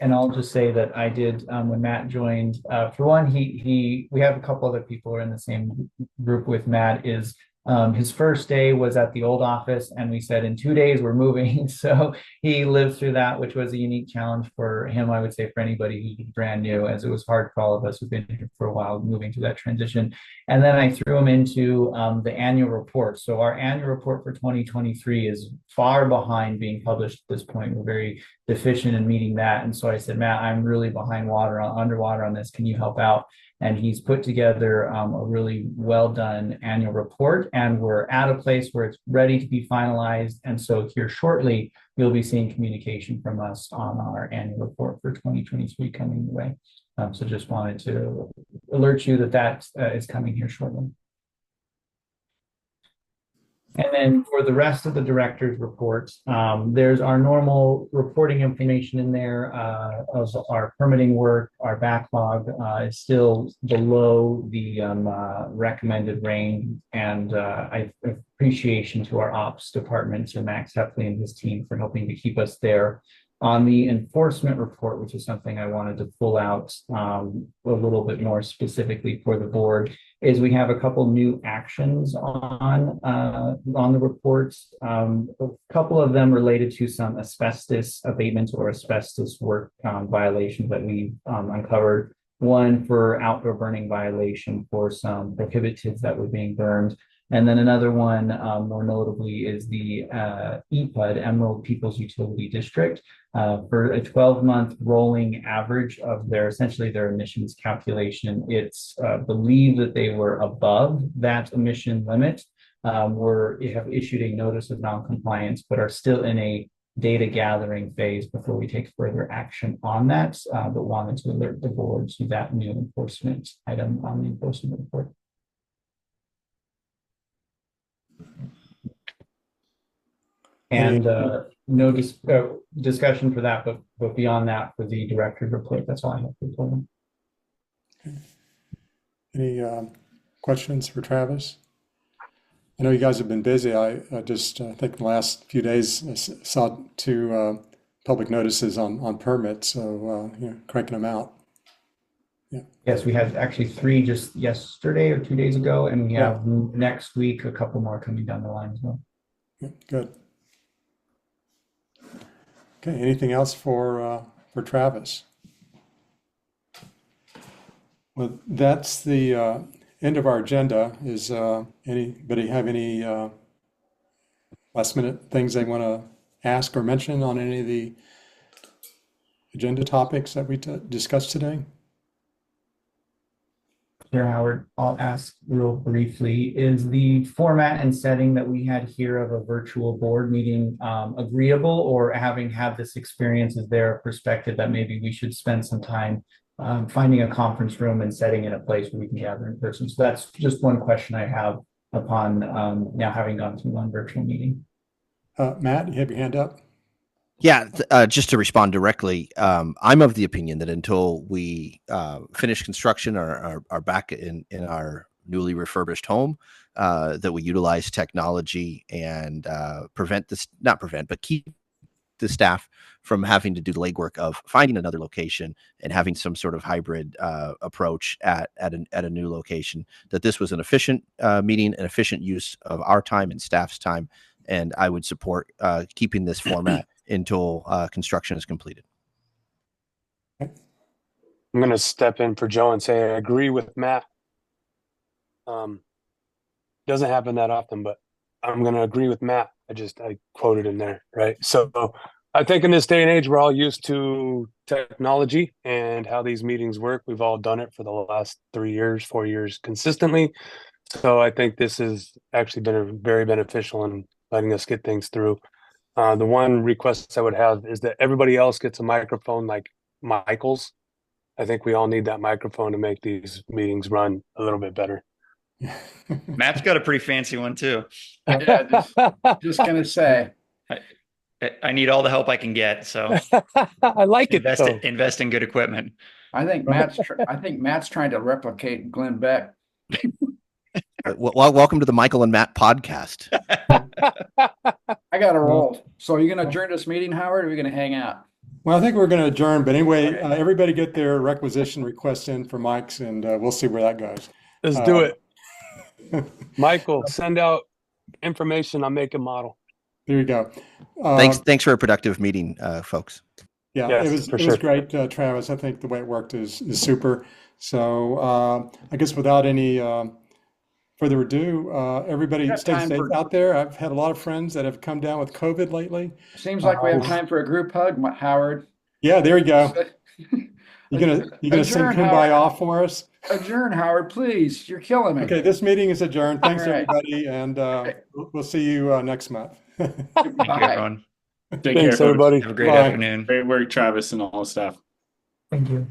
And I'll just say that I did when Matt joined. For one, we have a couple other people who are in the same group with Matt. Is His first day was at the old office, and we said in 2 days we're moving. So he lived through that, which was a unique challenge for him, I would say, for anybody who's brand new, as it was hard for all of us who've been here for a while moving through that transition. And then I threw him into the annual report. So our annual report for 2023 is far behind being published at this point. We're very deficient in meeting that. And so I said, Matt, I'm really underwater on this. Can you help out? And he's put together a really well done annual report, and we're at a place where it's ready to be finalized. And so here shortly, you'll be seeing communication from us on our annual report for 2023 coming your way. So just wanted to alert you that that is coming here shortly. And then for the rest of the director's reports, there's our normal reporting information in there. Of our permitting work, our backlog is still below the recommended range, and I appreciation to our ops department, to Max Heffley and his team, for helping to keep us there. On the enforcement report, which is something I wanted to pull out a little bit more specifically for the board, is we have a couple new actions on the reports. A couple of them related to some asbestos abatement or asbestos work violations that we uncovered. One for outdoor burning violation for some prohibitives that were being burned. And then another one, more notably, is the EPUD, Emerald People's Utility District, for a 12-month rolling average of essentially their emissions calculation. It's believed that they were above that emission limit. We have issued a notice of noncompliance, but are still in a data gathering phase before we take further action on that, but wanted to alert the board to that new enforcement item on the enforcement report. And no discussion for that, but beyond that, for the director's report, that's all I have for them. Any questions for Travis? I know you guys have been busy. I just think in the last few days I saw 2 public notices on permits, so cranking them out. Yeah. Yes, we had actually 3 just yesterday or 2 days ago, and we have next week a couple more coming down the line as well. Yeah, good. Okay, anything else for Travis? Well, that's the end of our agenda. Is anybody have any last minute things they want to ask or mention on any of the agenda topics that we discussed today? Sure, Howard, I'll ask real briefly, is the format and setting that we had here of a virtual board meeting agreeable, or having had this experience, is there a perspective that maybe we should spend some time finding a conference room and setting in a place where we can gather in person? So that's just one question I have upon now having gone through one virtual meeting. Matt, you have your hand up? Yeah, just to respond directly, I'm of the opinion that until we finish construction or are back in our newly refurbished home, that we utilize technology and keep the staff from having to do the legwork of finding another location and having some sort of hybrid approach at a new location. That this was an efficient meeting, an efficient use of our time and staff's time, and I would support keeping this format until construction is completed. I'm going to step in for Joe and say I agree with Matt. Doesn't happen that often, but I'm going to agree with Matt. I quoted in there, right? So I think in this day and age, we're all used to technology and how these meetings work. We've all done it for the last 3 years, 4 years consistently. So I think this has actually been very beneficial in letting us get things through. The one request I would have is that everybody else gets a microphone like Michael's. I think we all need that microphone to make these meetings run a little bit better. Matt's got a pretty fancy one too. Yeah, just gonna say, I need all the help I can get. So I like it. Invest in good equipment. I think Matt's trying to replicate Glenn Beck. Welcome to the Michael and Matt podcast. I got to roll. So are you going to adjourn this meeting, Howard, or are we going to hang out? Well, I think we're going to adjourn, but anyway, everybody get their requisition requests in for mics, and we'll see where that goes. Let's do it. Michael, send out information on make and model. There you go. Thanks for a productive meeting, folks. Yeah, Yes, it for was sure. great, Travis. I think the way it worked is super. So I guess without any further ado, everybody have stay time safe for- out there. I've had a lot of friends that have come down with COVID lately. Seems like we have time for a group hug, Howard. Yeah, there you go. You gonna sing Adjourn, Kumbaya Howard. off for us? Adjourn, Howard, please. You're killing me. Okay, this meeting is adjourned. Thanks, All right. everybody, and we'll see you next month. Thank you, everyone. Take Thanks, care, folks. everybody. Have a great Bye. afternoon. Great work, Travis and all the staff. Thank you.